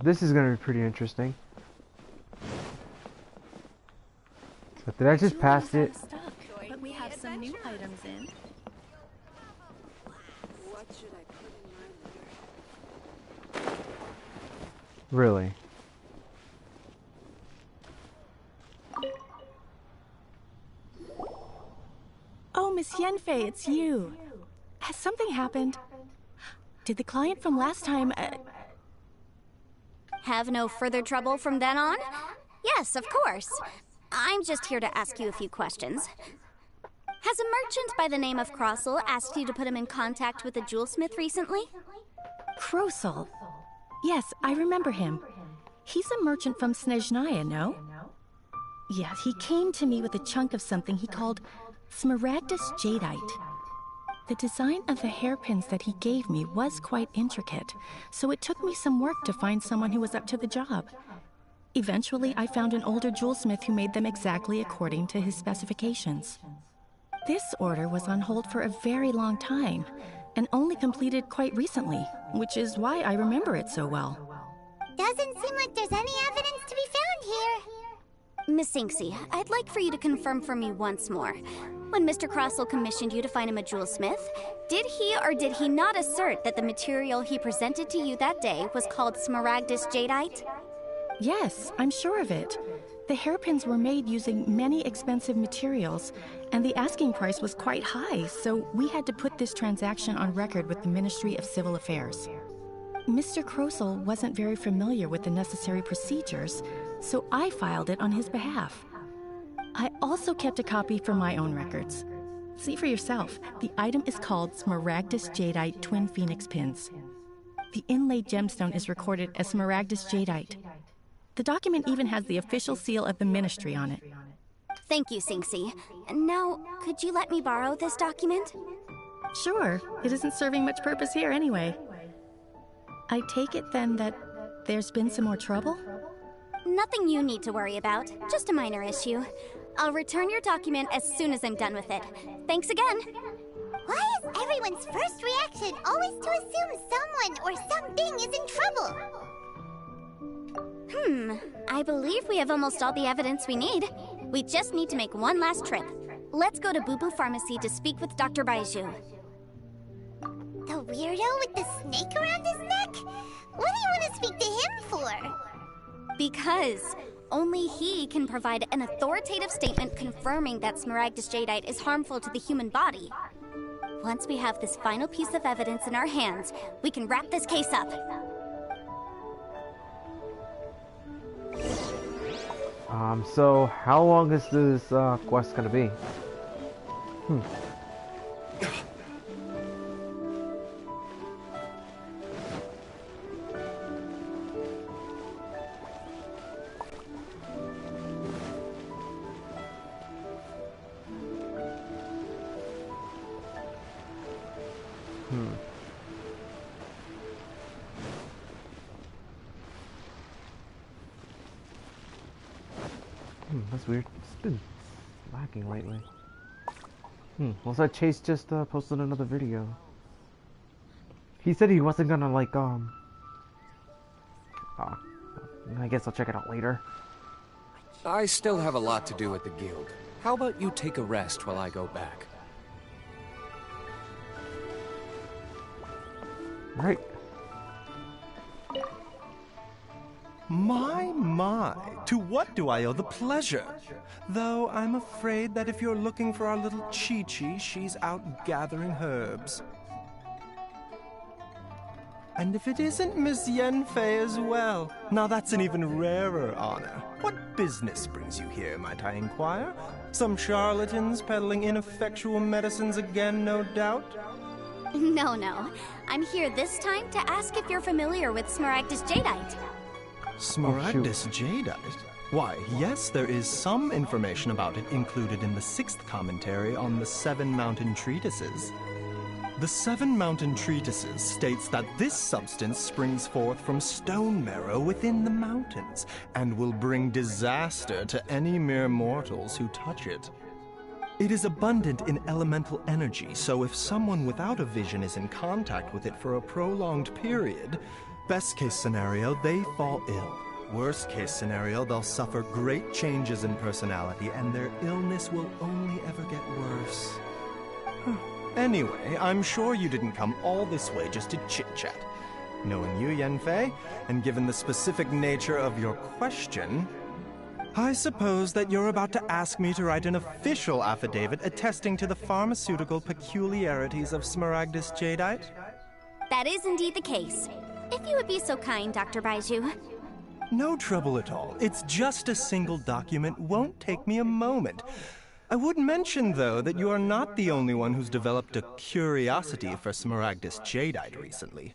This is gonna be pretty interesting. But did I just pass it? But we have some new items in. What should I put in my litter? Really? Oh, Miss Yanfei, it's you. Has something happened? Did the client from last time... Have no further trouble from then on? Yes, of course. I'm just here to ask you a few questions. Has a merchant by the name of Crossell asked you to put him in contact with a jewelsmith recently? Crossell? Yes, I remember him. He's a merchant from Snezhnaya, no? Yeah, he came to me with a chunk of something he called Smaragdus Jadeite. The design of the hairpins that he gave me was quite intricate, so it took me some work to find someone who was up to the job. Eventually, I found an older jewelsmith who made them exactly according to his specifications. This order was on hold for a very long time, and only completed quite recently, which is why I remember it so well. Doesn't seem like there's any evidence to be found here. Miss Sinxi, I'd like for you to confirm for me once more. When Mr. Crossell commissioned you to find him a jewelsmith, did he or did he not assert that the material he presented to you that day was called Smaragdus Jadeite? Yes, I'm sure of it. The hairpins were made using many expensive materials, and the asking price was quite high, so we had to put this transaction on record with the Ministry of Civil Affairs. Mr. Crossell wasn't very familiar with the necessary procedures, so I filed it on his behalf. I also kept a copy for my own records. See for yourself, the item is called Smaragdus Jadeite Twin Phoenix Pins. The inlaid gemstone is recorded as Smaragdus Jadeite. The document even has the official seal of the Ministry on it. Thank you, Singxi. Now, could you let me borrow this document? Sure, it isn't serving much purpose here anyway. I take it then that there's been some more trouble? Nothing you need to worry about, just a minor issue. I'll return your document as soon as I'm done with it. Thanks again! Why is everyone's first reaction always to assume someone or something is in trouble? I believe we have almost all the evidence we need. We just need to make one last trip. Let's go to Boo Boo Pharmacy to speak with Dr. Baizhu. The weirdo with the snake around his neck? What do you want to speak to him for? Because only he can provide an authoritative statement confirming that Smaragdus Jadeite is harmful to the human body. Once we have this final piece of evidence in our hands, we can wrap this case up. So how long is this quest gonna be? That's weird. It's been lacking lately. Also, Chase just posted another video. He said he wasn't gonna like I guess I'll check it out later. I still have a lot to do at the guild. How about you take a rest while I go back? Alright. My, to what do I owe the pleasure? Though I'm afraid that if you're looking for our little Chi-Chi, she's out gathering herbs. And if it isn't Miss Yanfei as well, now that's an even rarer honor. What business brings you here, might I inquire? Some charlatans peddling ineffectual medicines again, no doubt? No. I'm here this time to ask if you're familiar with Smaragdus Jadeite. Smaragdus Jadeite? Why, yes, there is some information about it included in the 6th commentary on the 7 Mountain Treatises. The 7 Mountain Treatises states that this substance springs forth from stone marrow within the mountains, and will bring disaster to any mere mortals who touch it. It is abundant in elemental energy, so if someone without a vision is in contact with it for a prolonged period, best case scenario, they fall ill. Worst case scenario, they'll suffer great changes in personality, and their illness will only ever get worse. Anyway, I'm sure you didn't come all this way just to chit-chat. Knowing you, Yanfei, and given the specific nature of your question, I suppose that you're about to ask me to write an official affidavit attesting to the pharmaceutical peculiarities of Smaragdus Jadeite? That is indeed the case. If you would be so kind, Dr. Baizhu. No trouble at all. It's just a single document. Won't take me a moment. I would mention, though, that you are not the only one who's developed a curiosity for Smaragdus Jadeite recently.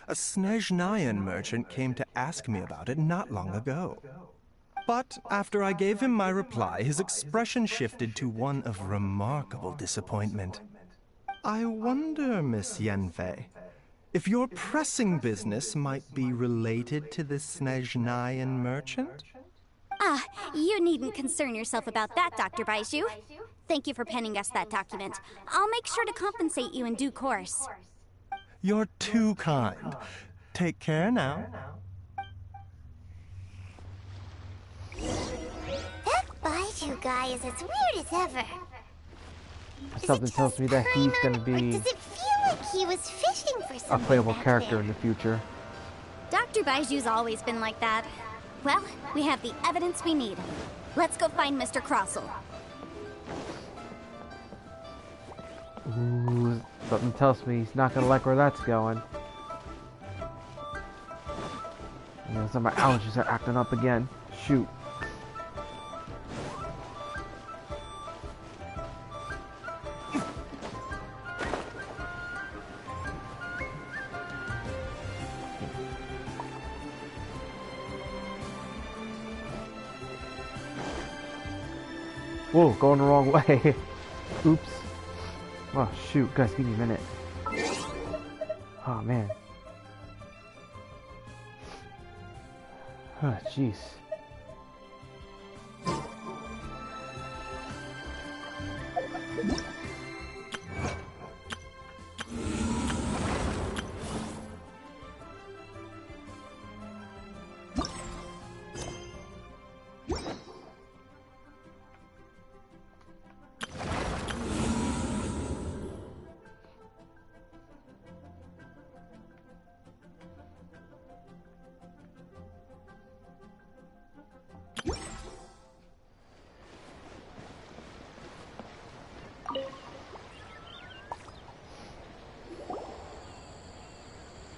A Snezhnayan merchant came to ask me about it not long ago. But after I gave him my reply, his expression shifted to one of remarkable disappointment. I wonder, Miss Yanfei, if your pressing business might be related to this Snezhnayan merchant? You needn't concern yourself about that, Dr. Baizhu. Thank you for penning us that document. I'll make sure to compensate you in due course. You're too kind. Take care now. That Baizhu guy is as weird as ever. Something tells me that he's gonna be Does it feel like he was fishing for a something playable back character there? in the future. Dr. Baizhu's always been like that. Well, we have the evidence we need. Let's go find Mr. Crossell. Ooh, something tells me he's not gonna like where that's going. You know, some of my allergies are acting up again. Shoot. Whoa, going the wrong way. Oops. Oh, shoot. Guys, give me a minute. Oh, man. Oh, jeez.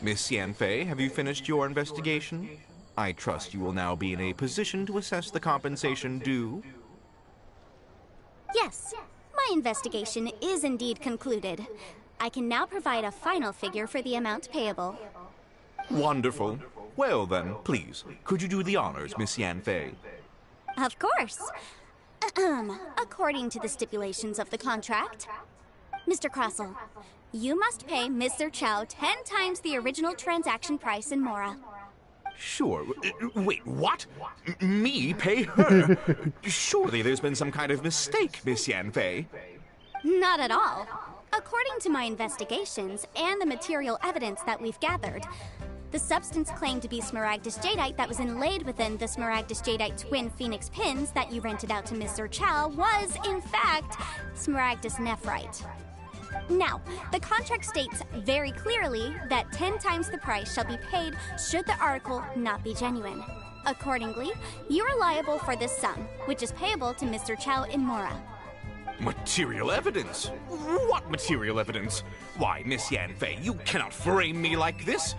Miss Yanfei, have you finished your investigation? I trust you will now be in a position to assess the compensation due. Yes, my investigation is indeed concluded. I can now provide a final figure for the amount payable. Wonderful. Well then, please, could you do the honors, Miss Yanfei? Of course. According to the stipulations of the contract, Mr. Crossell, you must pay Mr. Chow 10 times the original transaction price in Mora. Sure. Wait, what? Me pay her? Surely there's been some kind of mistake, Miss Yanfei. Not at all. According to my investigations and the material evidence that we've gathered, the substance claimed to be Smaragdus Jadeite that was inlaid within the Smaragdus Jadeite twin phoenix pins that you rented out to Mr. Chow was, in fact, Smaragdus Nephrite. Now, the contract states very clearly that 10 times the price shall be paid should the article not be genuine. Accordingly, you are liable for this sum, which is payable to Mr. Chow in Mora. Material evidence? What material evidence? Why, Miss Yanfei, you cannot frame me like this.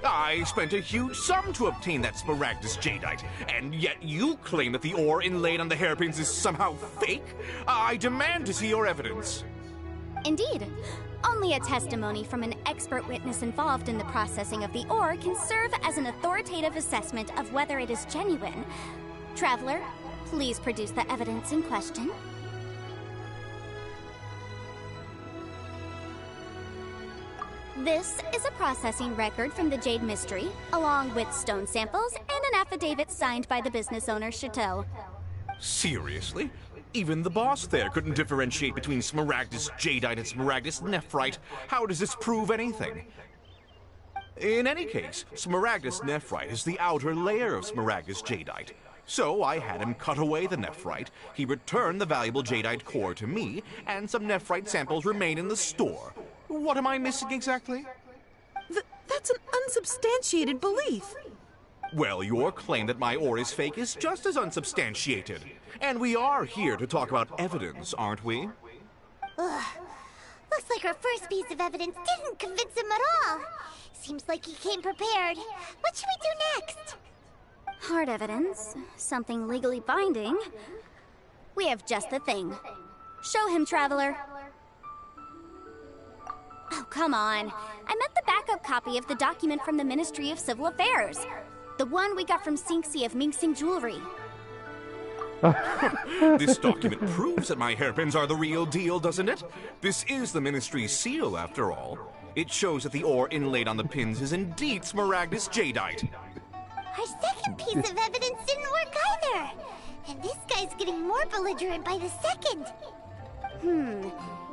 I spent a huge sum to obtain that Smaragdus Jadeite, and yet you claim that the ore inlaid on the hairpins is somehow fake? I demand to see your evidence. Indeed. Only a testimony from an expert witness involved in the processing of the ore can serve as an authoritative assessment of whether it is genuine. Traveler, please produce the evidence in question. This is a processing record from the Jade Mystery, along with stone samples and an affidavit signed by the business owner, Chateau. Seriously? Even the boss there couldn't differentiate between Smaragdus Jadeite and Smaragdus Nephrite. How does this prove anything? In any case, Smaragdus Nephrite is the outer layer of Smaragdus Jadeite. So I had him cut away the Nephrite, he returned the valuable Jadeite core to me, and some Nephrite samples remain in the store. What am I missing exactly? That's an unsubstantiated belief. Well, your claim that my ore is fake is just as unsubstantiated. And we are here to talk about evidence, aren't we? Ugh. Looks like our first piece of evidence didn't convince him at all. Seems like he came prepared. What should we do next? Hard evidence. Something legally binding. We have just the thing. Show him, Traveler. Oh, come on. I meant the backup copy of the document from the Ministry of Civil Affairs. The one we got from Sinxi of Mingsing Jewelry. This document proves that my hairpins are the real deal, doesn't it? This is the Ministry's seal, after all. It shows that the ore inlaid on the pins is indeed Smaragdus Jadeite. Our second piece of evidence didn't work either. And this guy's getting more belligerent by the second.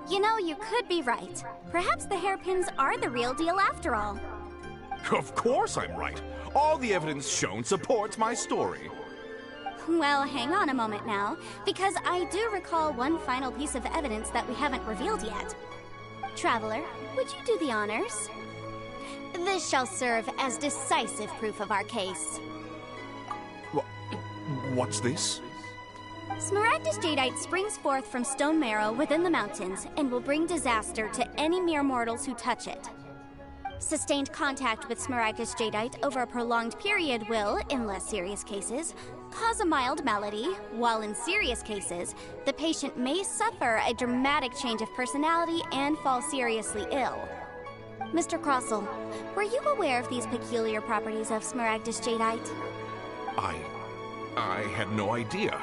You know, you could be right. Perhaps the hairpins are the real deal after all. Of course I'm right. All the evidence shown supports my story. Well, hang on a moment now, because I do recall one final piece of evidence that we haven't revealed yet. Traveler, would you do the honors? This shall serve as decisive proof of our case. What's this? Smaragdus Jadeite springs forth from stone marrow within the mountains and will bring disaster to any mere mortals who touch it. Sustained contact with Smaragdus Jadeite over a prolonged period will, in less serious cases, cause a mild malady, while in serious cases, the patient may suffer a dramatic change of personality and fall seriously ill. Mr. Crossell, were you aware of these peculiar properties of Smaragdus Jadeite? I had no idea.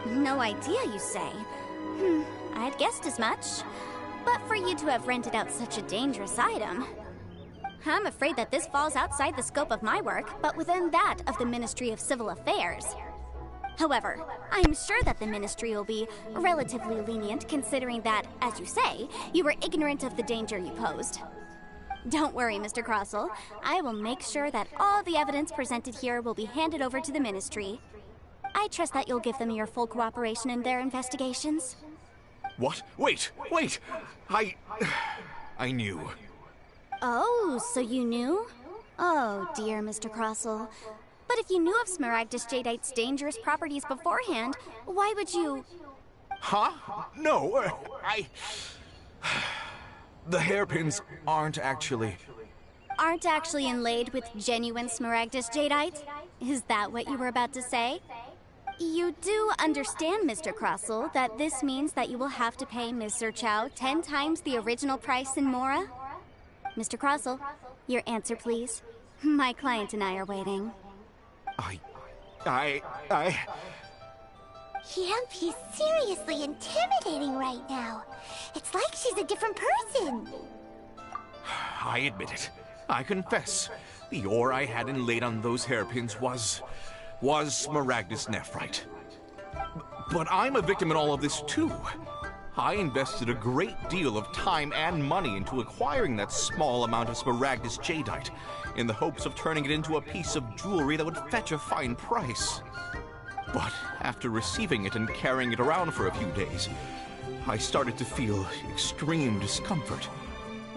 No idea, you say? I'd guessed as much. But for you to have rented out such a dangerous item... I'm afraid that this falls outside the scope of my work, but within that of the Ministry of Civil Affairs. However, I'm sure that the Ministry will be relatively lenient considering that, as you say, you were ignorant of the danger you posed. Don't worry, Mr. Crossell. I will make sure that all the evidence presented here will be handed over to the Ministry. I trust that you'll give them your full cooperation in their investigations. What? Wait! I knew. Oh, so you knew? Oh, dear, Mr. Crossell. But if you knew of Smaragdus Jadeite's dangerous properties beforehand, why would you... Huh? No, The hairpins aren't actually... Aren't actually inlaid with genuine Smaragdus Jadeite? Is that what you were about to say? You do understand, Mr. Crossell, that this means that you will have to pay Ms. Chow 10 times the original price in Mora? Mr. Crossell, your answer, please. My client and I are waiting. Yanfei's seriously intimidating right now. It's like she's a different person. I admit it. I confess. The ore I had inlaid on those hairpins was Smaragdus nephrite. But I'm a victim in all of this too. I invested a great deal of time and money into acquiring that small amount of Smaragdus Jadeite in the hopes of turning it into a piece of jewelry that would fetch a fine price. But after receiving it and carrying it around for a few days, I started to feel extreme discomfort.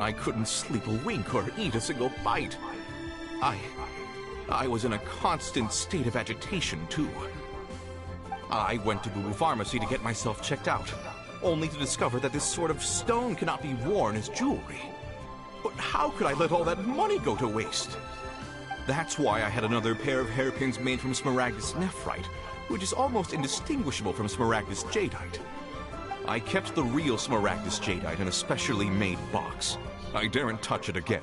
I couldn't sleep a wink or eat a single bite. I was in a constant state of agitation, too. I went to Boo Pharmacy to get myself checked out, only to discover that this sort of stone cannot be worn as jewelry. But how could I let all that money go to waste? That's why I had another pair of hairpins made from Smaragdus nephrite, which is almost indistinguishable from Smaragdus Jadeite. I kept the real Smaragdus Jadeite in a specially made box. I daren't touch it again.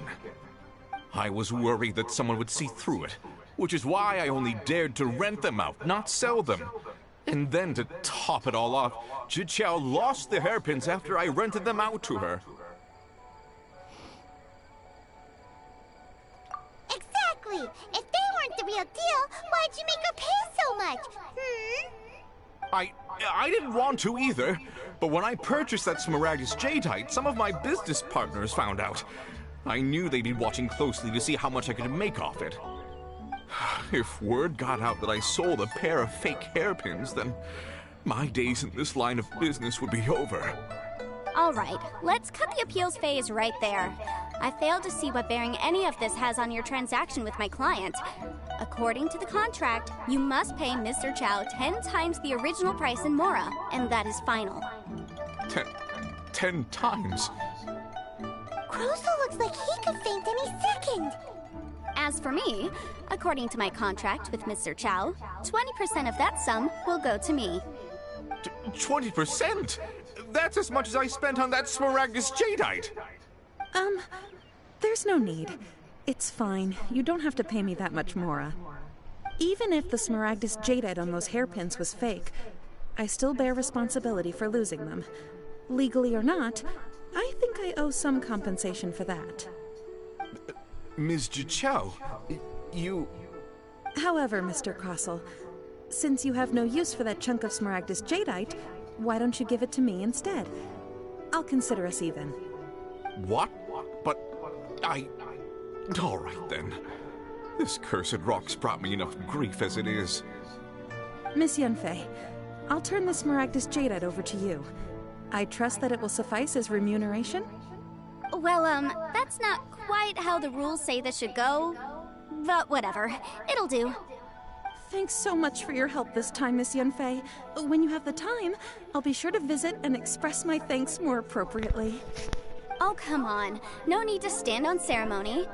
I was worried that someone would see through it, which is why I only dared to rent them out, not sell them. And then to top it all off, Jiqiao lost the hairpins after I rented them out to her. Exactly! If they weren't the real deal, why'd you make her pay so much? I didn't want to either, but when I purchased that Smaragdus Jadeite, some of my business partners found out. I knew they'd be watching closely to see how much I could make off it. If word got out that I sold a pair of fake hairpins, then my days in this line of business would be over. All right, let's cut the appeals phase right there. I failed to see what bearing any of this has on your transaction with my client. According to the contract, you must pay Mr. Chow 10 times the original price in Mora, and that is final. 10 times? Crossell looks like he could faint any second. As for me, according to my contract with Mr. Chow, 20% of that sum will go to me. 20%? That's as much as I spent on that Smaragdus Jadeite! There's no need. It's fine. You don't have to pay me that much, Mora. Even if the Smaragdus Jadeite on those hairpins was fake, I still bear responsibility for losing them. Legally or not, I think I owe some compensation for that. Ms. Jiqiao, you... However, Mr. Crossell, since you have no use for that chunk of Smaragdus Jadeite, why don't you give it to me instead? I'll consider us even. What? But all right, then. This cursed rock's brought me enough grief as it is. Miss Yanfei, I'll turn the Smaragdus Jadeite over to you. I trust that it will suffice as remuneration? Well, that's not quite how the rules say this should go. But whatever. It'll do. Thanks so much for your help this time, Miss Yanfei. When you have the time, I'll be sure to visit and express my thanks more appropriately. Oh, come on. No need to stand on ceremony.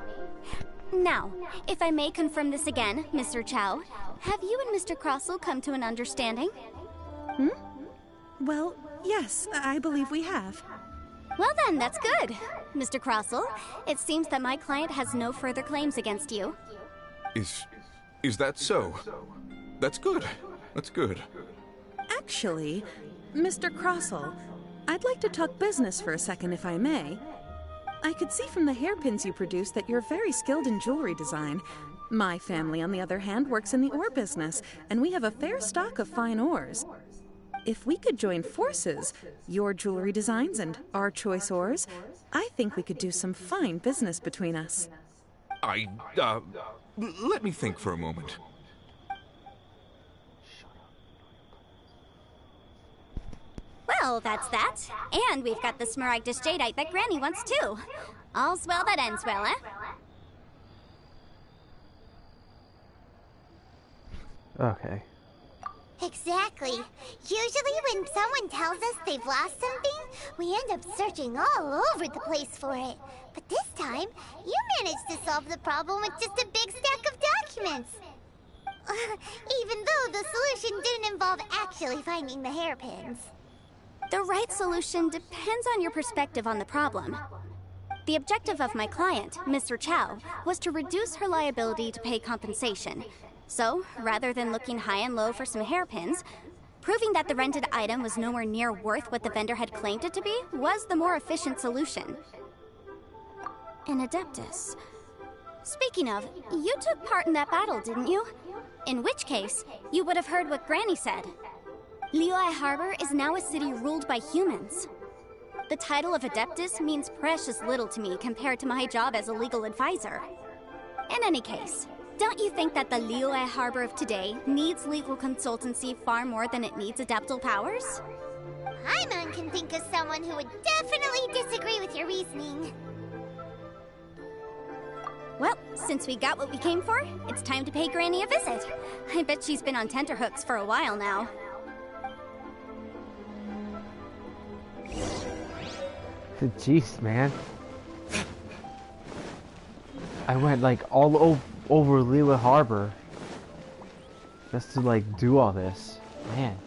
Now, if I may confirm this again, Mr. Chow, have you and Mr. Crossell come to an understanding? Well, yes, I believe we have. Well then, that's good. Mr. Crossell, it seems that my client has no further claims against you. Is that so? That's good. That's good. Actually, Mr. Crossell, I'd like to talk business for a second if I may. I could see from the hairpins you produce that you're very skilled in jewelry design. My family, on the other hand, works in the ore business, and we have a fair stock of fine ores. If we could join forces, your jewelry designs and our choice ores, I think we could do some fine business between us. Let me think for a moment. Well, that's that. And we've got the Smaragdus Jadeite that Granny wants too. All's well that ends well, eh? Okay. Exactly. Usually when someone tells us they've lost something, we end up searching all over the place for it. But this time, you managed to solve the problem with just a big stack of documents. Even though the solution didn't involve actually finding the hairpins. The right solution depends on your perspective on the problem. The objective of my client, Mr. Chow, was to reduce her liability to pay compensation. So, rather than looking high and low for some hairpins, proving that the rented item was nowhere near worth what the vendor had claimed it to be was the more efficient solution. An Adeptus. Speaking of, you took part in that battle, didn't you? In which case, you would have heard what Granny said. Liyue Harbor is now a city ruled by humans. The title of Adeptus means precious little to me compared to my job as a legal advisor. In any case, don't you think that the Liyue Harbor of today needs legal consultancy far more than it needs adeptal powers? Paimon can think of someone who would definitely disagree with your reasoning. Well, since we got what we came for, it's time to pay Granny a visit. I bet she's been on tenterhooks for a while now. Jeez, man. I went like all over Liyue Harbor just to like do all this. Man.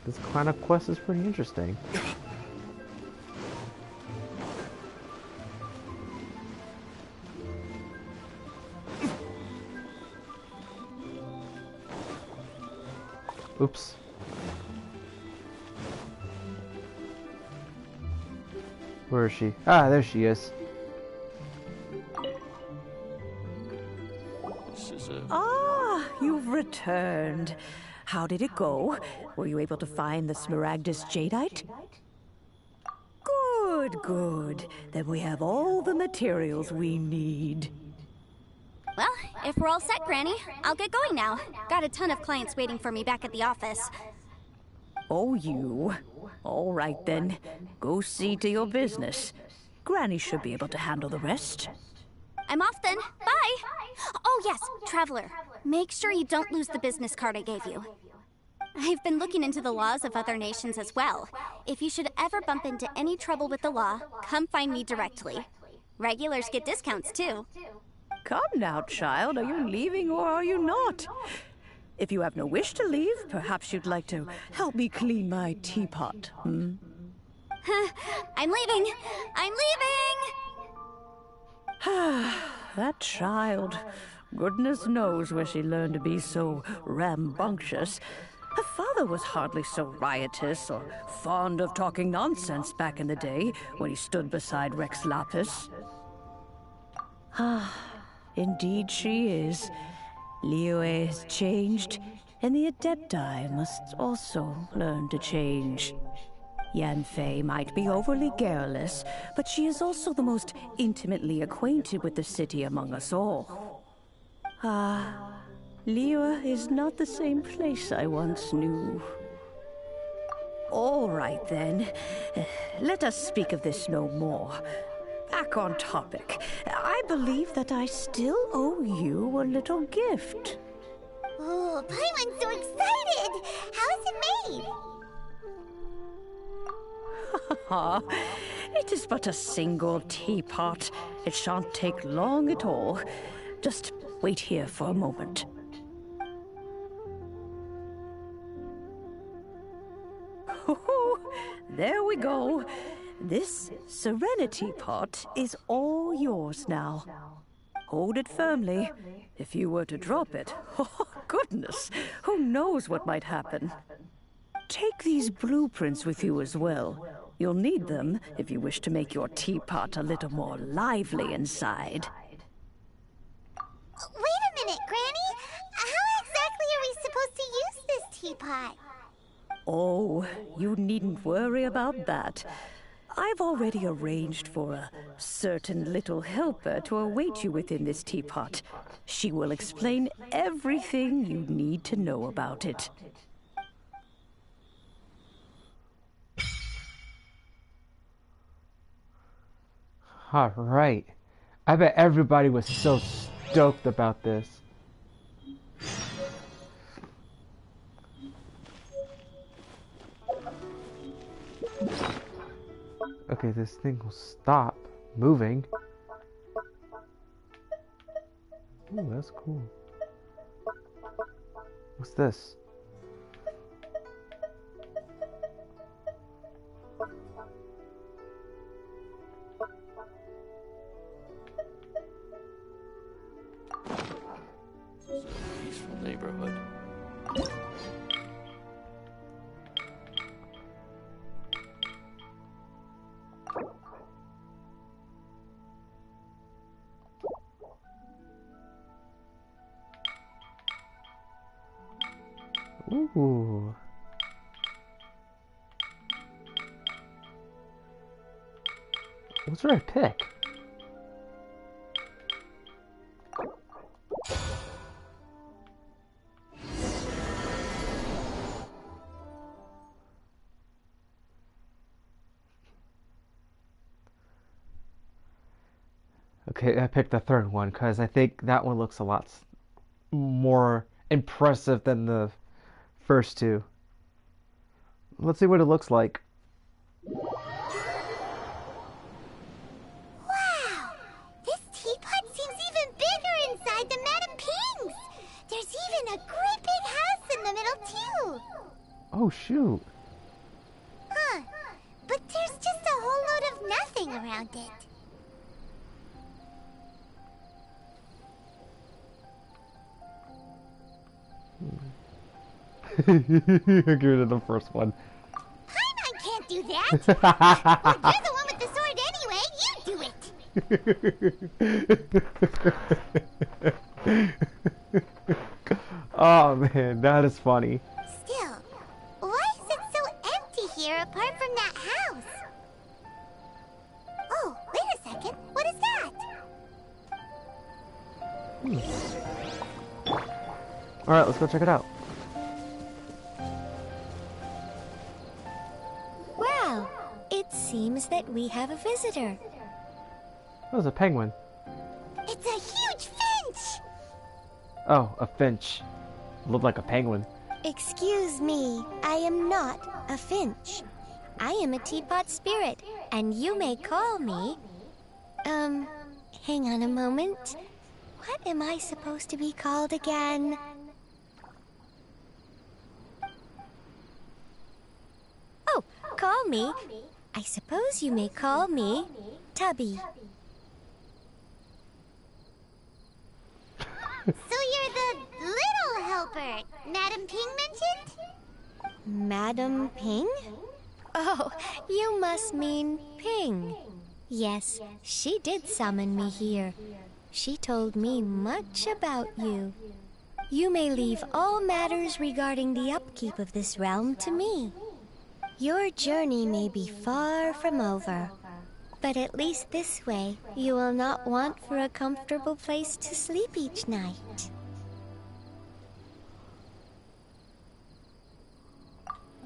This kind of quest is pretty interesting. Oops. Where is she? Ah, there she is. Ah, you've returned. How did it go? Were you able to find the Smaragdus Jadeite? Good, good. Then we have all the materials we need. Well, if we're all set, Granny, I'll get going now. Got a ton of clients waiting for me back at the office. Oh, you. All right, then. Go see to your business. Granny should be able to handle the rest. I'm off then. Bye! Oh, yes, Traveler. Make sure you don't lose the business card I gave you. I've been looking into the laws of other nations as well. If you should ever bump into any trouble with the law, come find me directly. Regulars get discounts, too. Come now, child. Are you leaving or are you not? If you have no wish to leave, perhaps you'd like to help me clean my teapot, hmm? I'm leaving! I'm leaving! That child. Goodness knows where she learned to be so rambunctious. Her father was hardly so riotous or fond of talking nonsense back in the day when he stood beside Rex Lapis. Indeed she is. Liyue has changed, and the Adepti must also learn to change. Yanfei might be overly garrulous, but she is also the most intimately acquainted with the city among us all. Liyue is not the same place I once knew. All right, then. Let us speak of this no more. Back on topic. I believe that I still owe you a little gift. Oh, Paimon's so excited! How is it made? It is but a single teapot. It shan't take long at all. Just wait here for a moment. There we go. This Serenity pot is all yours now. Hold it firmly. If you were to drop it, oh goodness, who knows what might happen. Take these blueprints with you as well. You'll need them if you wish to make your teapot a little more lively inside. Wait a minute, Granny! How exactly are we supposed to use this teapot? Oh, you needn't worry about that. I've already arranged for a certain little helper to await you within this teapot. She will explain everything you need to know about it. Alright. I bet everybody was so stoked about this. Okay, this thing will stop moving. Ooh, that's cool. What's this? This is a peaceful neighborhood. Ooh. What's our pick? Okay, I picked the third one because I think that one looks a lot more impressive than the first two. Let's see what it looks like. Wow! This teapot seems even bigger inside than Madame Ping's! There's even a great big house in the middle, too! Oh, shoot. Huh. But there's just a whole load of nothing around it. Get rid of the first one. Paimon can't do that! Well, you're the one with the sword anyway, you do it! Oh man, that is funny. Still, why is it so empty here apart from that house? Oh, wait a second, what is that? Alright, let's go check it out. Wow, it seems that we have a visitor. That was a penguin. It's a huge finch! Oh, a finch. Looked like a penguin. Excuse me, I am not a finch. I am a teapot spirit, and you may call me... hang on a moment. What am I supposed to be called again? Oh, call me. I suppose you may call me Tubby. So you're the little helper Madame Ping mentioned? Madam Ping? Oh, you must mean Ping. Yes, she did summon me here. She told me much about you. You may leave all matters regarding the upkeep of this realm to me. Your journey may be far from over, but at least this way you will not want for a comfortable place to sleep each night.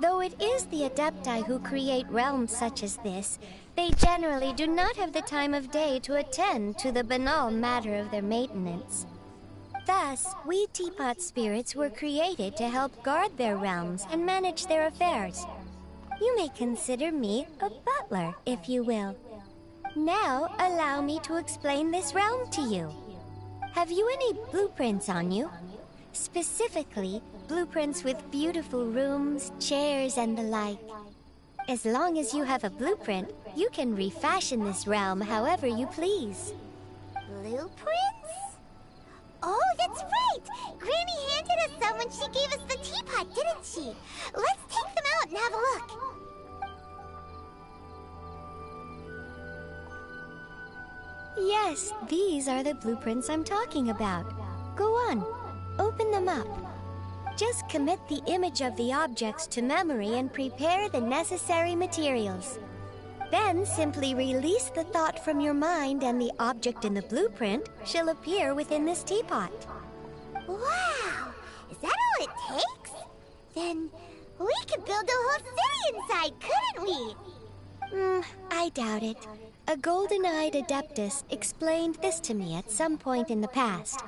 Though it is the Adepti who create realms such as this, they generally do not have the time of day to attend to the banal matter of their maintenance. Thus, we teapot spirits were created to help guard their realms and manage their affairs. You may consider me a butler, if you will. Now, allow me to explain this realm to you. Have you any blueprints on you? Specifically, blueprints with beautiful rooms, chairs, and the like. As long as you have a blueprint, you can refashion this realm however you please. Blueprints? Oh, that's right! Granny handed us some when she gave us the teapot, didn't she? Let's take them out and have a look. Yes, these are the blueprints I'm talking about. Go on, open them up. Just commit the image of the objects to memory and prepare the necessary materials. Then simply release the thought from your mind and the object in the blueprint shall appear within this teapot. Wow! Is that all it takes? Then we could build a whole city inside, couldn't we? I doubt it. A golden-eyed adeptus explained this to me at some point in the past.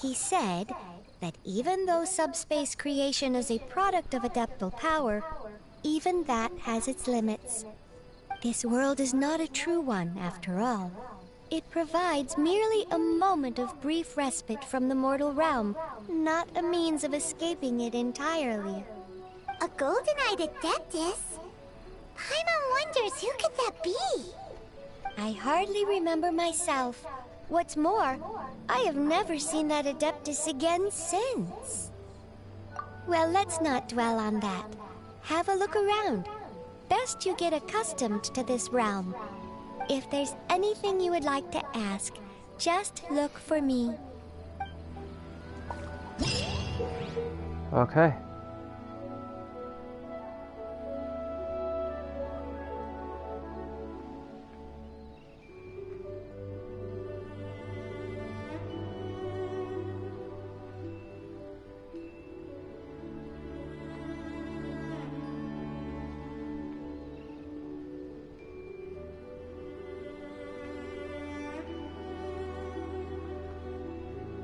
He said that even though subspace creation is a product of adeptal power, even that has its limits. This world is not a true one, after all. It provides merely a moment of brief respite from the mortal realm, not a means of escaping it entirely. A golden-eyed adeptus? Paimon wonders, who could that be? I hardly remember myself. What's more, I have never seen that adeptus again since. Well, let's not dwell on that. Have a look around. Best you get accustomed to this realm. If there's anything you would like to ask, just look for me. Okay.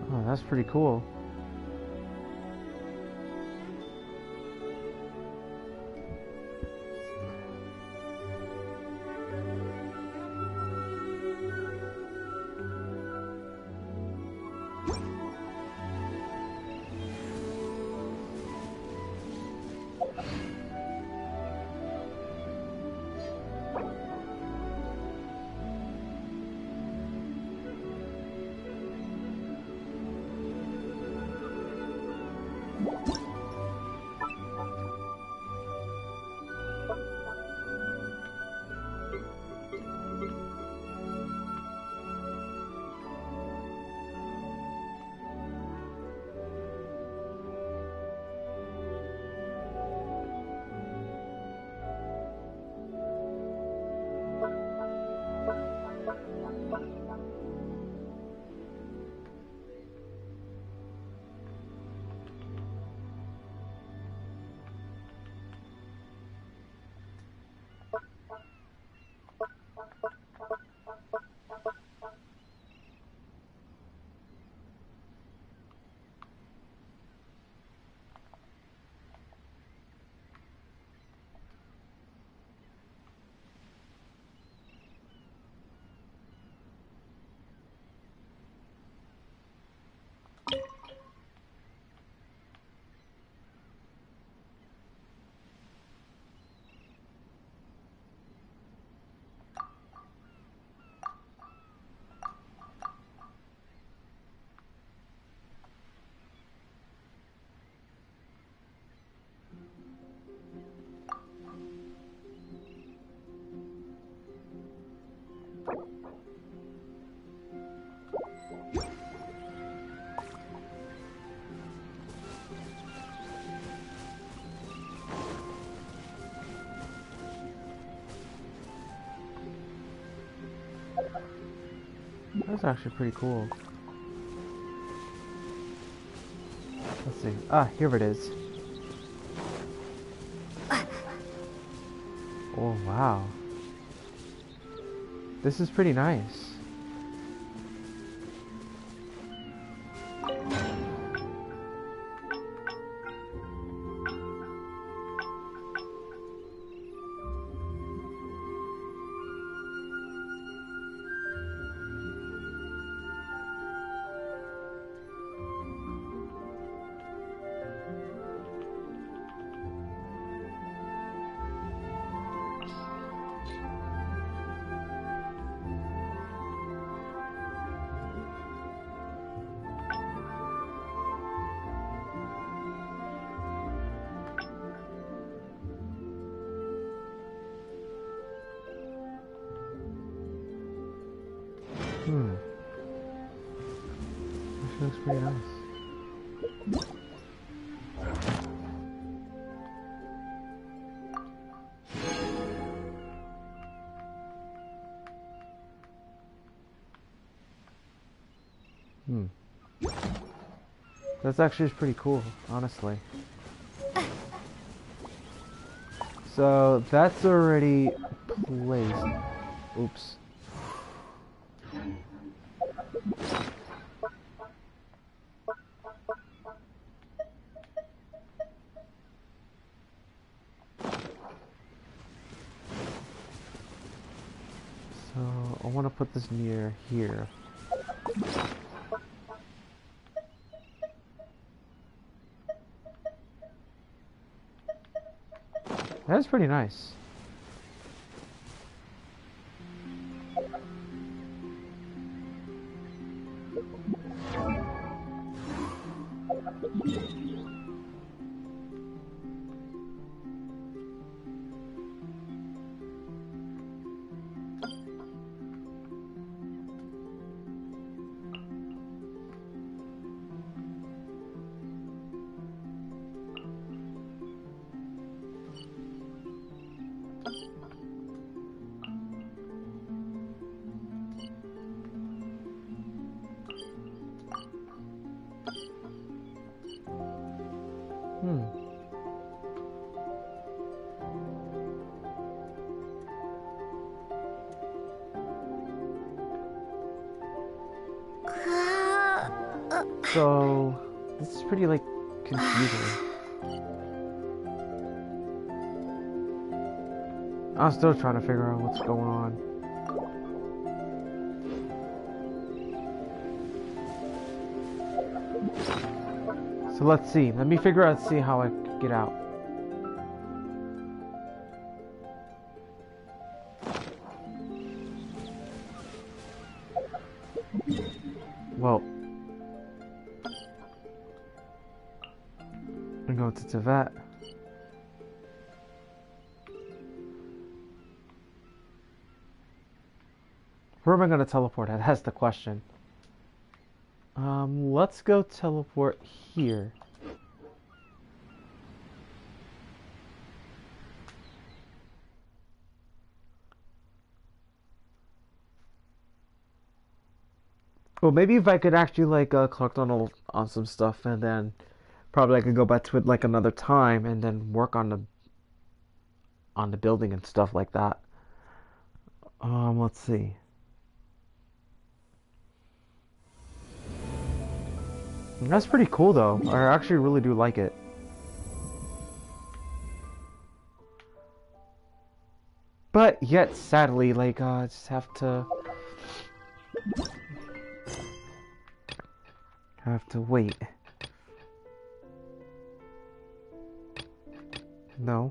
Oh, that's pretty cool. That's actually pretty cool. Let's see. Ah, here it is. Oh, wow. This is pretty nice. pretty nice. That's actually pretty cool, honestly. So that's already placed. Oops. So I want to put this near here. That's pretty nice. So this is pretty like confusing. I'm still trying to figure out what's going on. So let's see. Let me figure out, see how I can get out. Well, I'm going to Tibet. Where am I going to teleport at? That's the question. Let's go teleport here. Well, maybe if I could actually like collect on some stuff, and then probably I could go back to it like another time, and then work on the building and stuff like that. Let's see. That's pretty cool though. I actually really do like it. But yet, sadly, like, I just have to wait. No.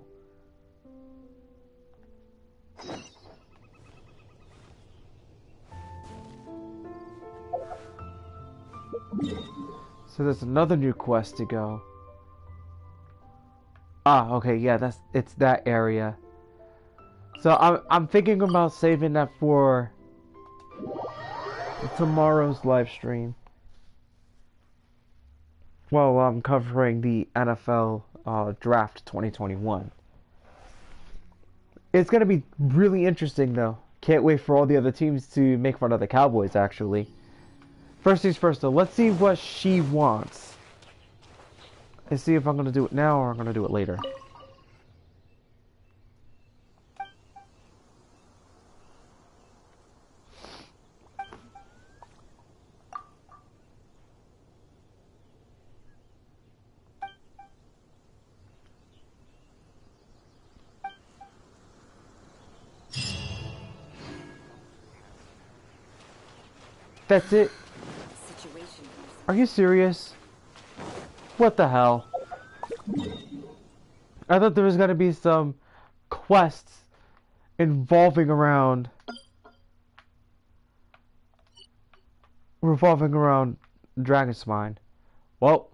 So there's another new quest to go. Ah, okay, yeah, it's that area. So I'm thinking about saving that for tomorrow's live stream. Well, I'm covering the NFL Draft 2021. It's gonna be really interesting though. Can't wait for all the other teams to make fun of the Cowboys, actually. First things first though, let's see what she wants. And see if I'm gonna do it now or I'm gonna do it later. That's it? Are you serious? What the hell? I thought there was gonna be some quests revolving around Dragon's Mine. Well,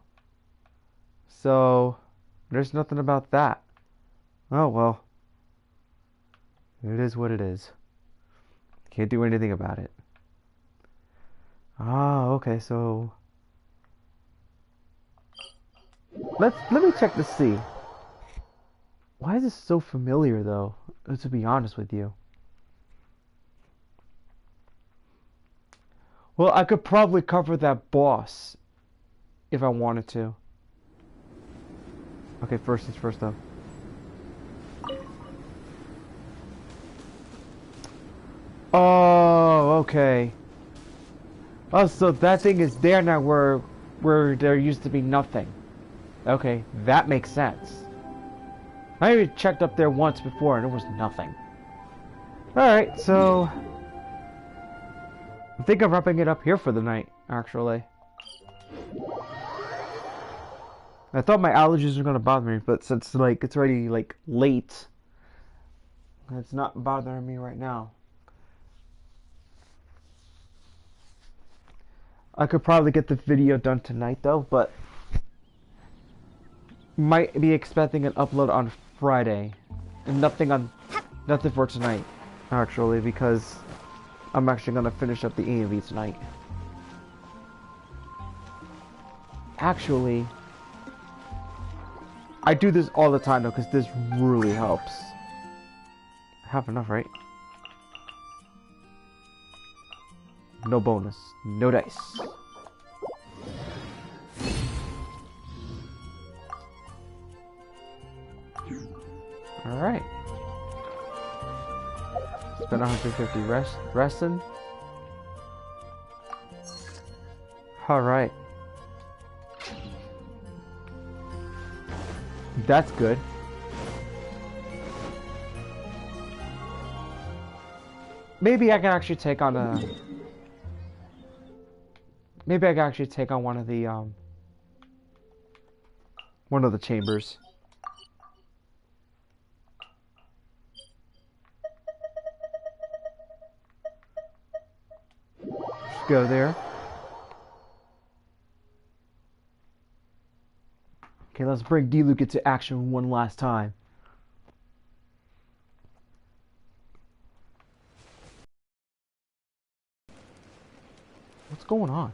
so there's nothing about that. Oh well. It is what it is. Can't do anything about it. Ah, okay, so Let me check to see. Why is this so familiar, though? To be honest with you. Well, I could probably cover that boss if I wanted to. Okay, first things first, though. Oh, okay. Oh, so that thing is there now where there used to be nothing. Okay, that makes sense. I already checked up there once before and there was nothing. Alright, so I think I'm wrapping it up here for the night, actually. I thought my allergies were gonna bother me, but since like it's already like late, it's not bothering me right now. I could probably get the video done tonight though, but might be expecting an upload on Friday, and nothing for tonight, actually, because I'm actually gonna finish up the EMV tonight. Actually, I do this all the time though, because this really helps. I have enough, right? No bonus, no dice. Alright. Spent 150 resting. Alright. That's good. Maybe I can actually take on a... Maybe I can actually take on one of the chambers. Just go there. Okay, let's bring Diluc into action one last time. What's going on?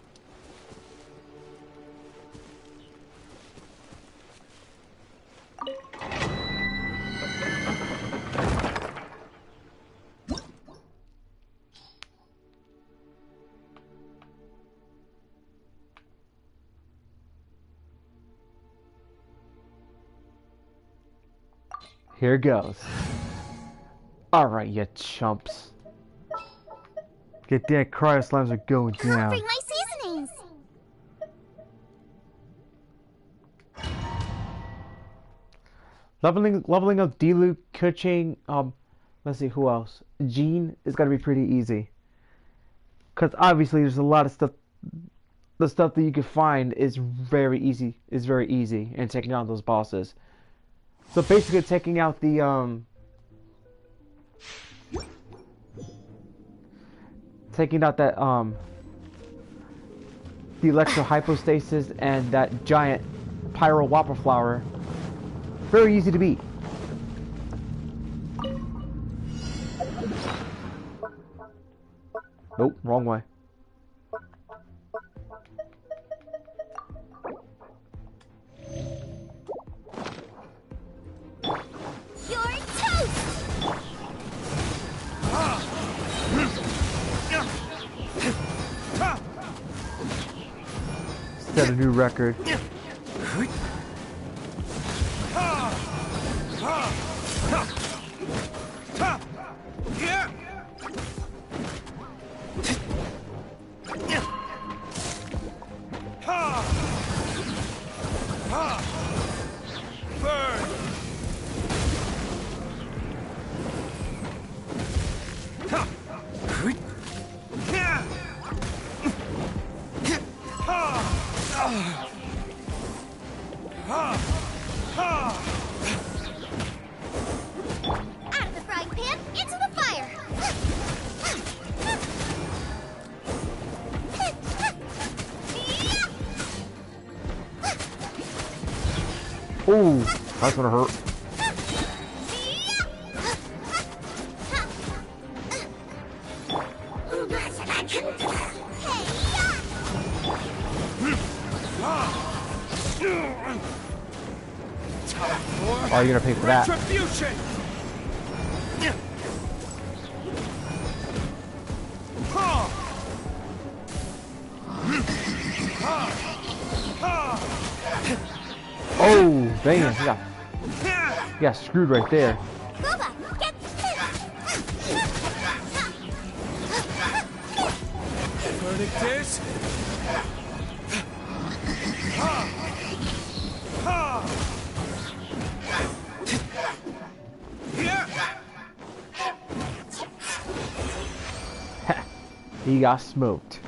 Here goes. Alright, you chumps. Get that cryo slimes are going down. Bring my seasonings. Leveling up Diluc, coaching, let's see who else. Jean is gonna be pretty easy. Cause obviously there's a lot of stuff. The stuff that you can find is very easy. And taking out those bosses. So basically taking out the taking out that the electro hypostasis and that giant pyro whopper flower. Very easy to beat. Nope, wrong way. Set a new record. Ooh, that's gonna hurt. Oh, you're gonna pay for that. Retribution! Oh, damn, he got screwed right there. Verdict is... He got smoked.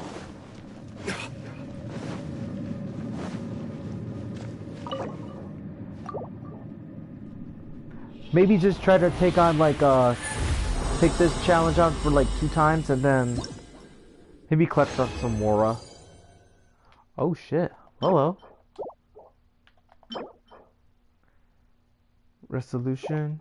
Maybe just try to take on like take this challenge on for like 2 times and then maybe collect up some Mora. Oh shit. Hello. Resolution.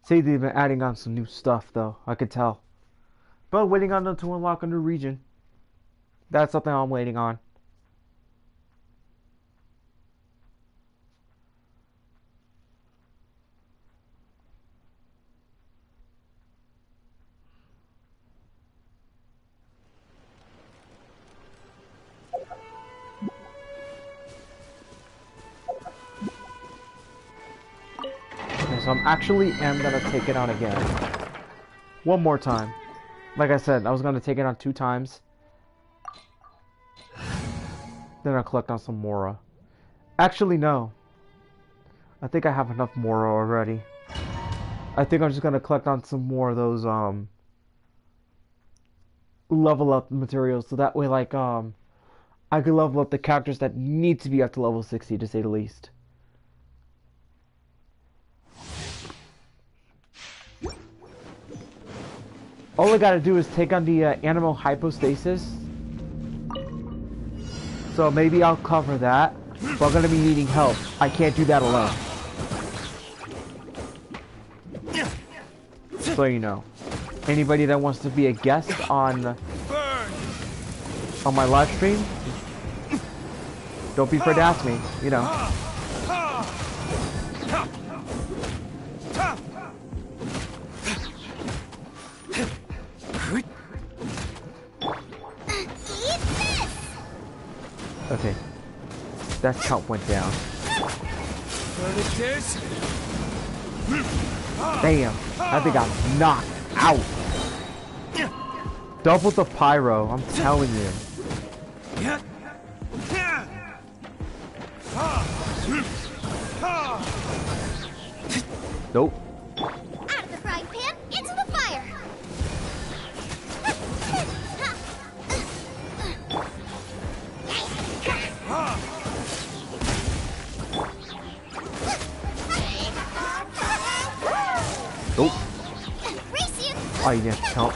See, they've been adding on some new stuff though, I could tell. But waiting on them to unlock a new region. That's something I'm waiting on. So I'm actually gonna take it on again. One more time. Like I said, I was gonna take it on 2 times. Then I'll collect on some Mora. Actually, no. I think I have enough Mora already. I think I'm just gonna collect on some more of those level up materials, so that way like I can level up the characters that need to be up to level 60 to say the least. All I gotta do is take on the animal hypostasis. So maybe I'll cover that. But I'm gonna be needing help. I can't do that alone. So you know. Anybody that wants to be a guest on my live stream, don't be afraid to ask me, you know. Okay, that count went down. Damn, that thing got knocked out. Double the pyro, I'm telling you. Nope. Out of the frying pan, into the fire. Nope. Oh, you didn't count.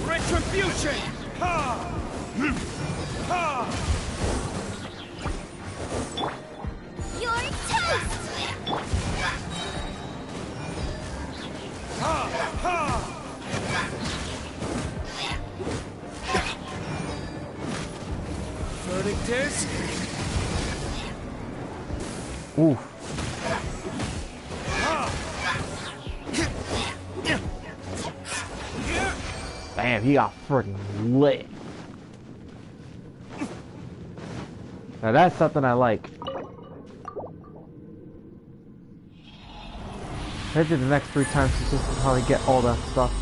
Retribution! You're toast! Verdict is... Ooh. Damn, he got freaking lit. Now that's something I like. I did the next 3 times to just probably get all that stuff.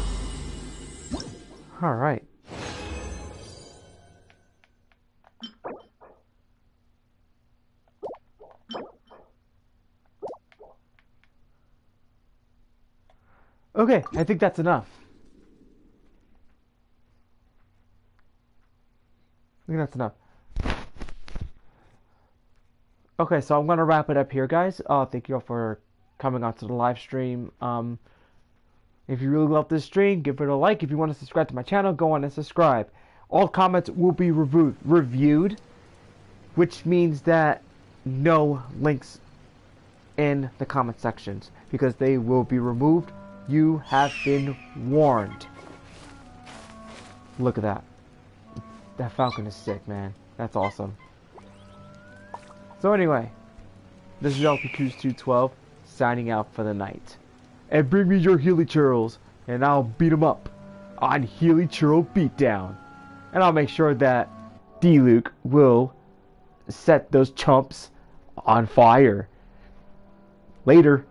Alright. Okay, I think that's enough. I think that's enough. Okay, so I'm gonna wrap it up here, guys. Thank you all for coming on to the live stream. If you really love this stream, give it a like. If you want to subscribe to my channel, go on and subscribe. All comments will be reviewed, which means that no links in the comment sections, because they will be removed. You have been warned. Look at that. That falcon is sick, man. That's awesome. So anyway, this is lpcruz212 signing out for the night. And bring me your Hilichurls, and I'll beat them up on Hilichurl Beatdown. And I'll make sure that Diluc will set those chumps on fire. Later.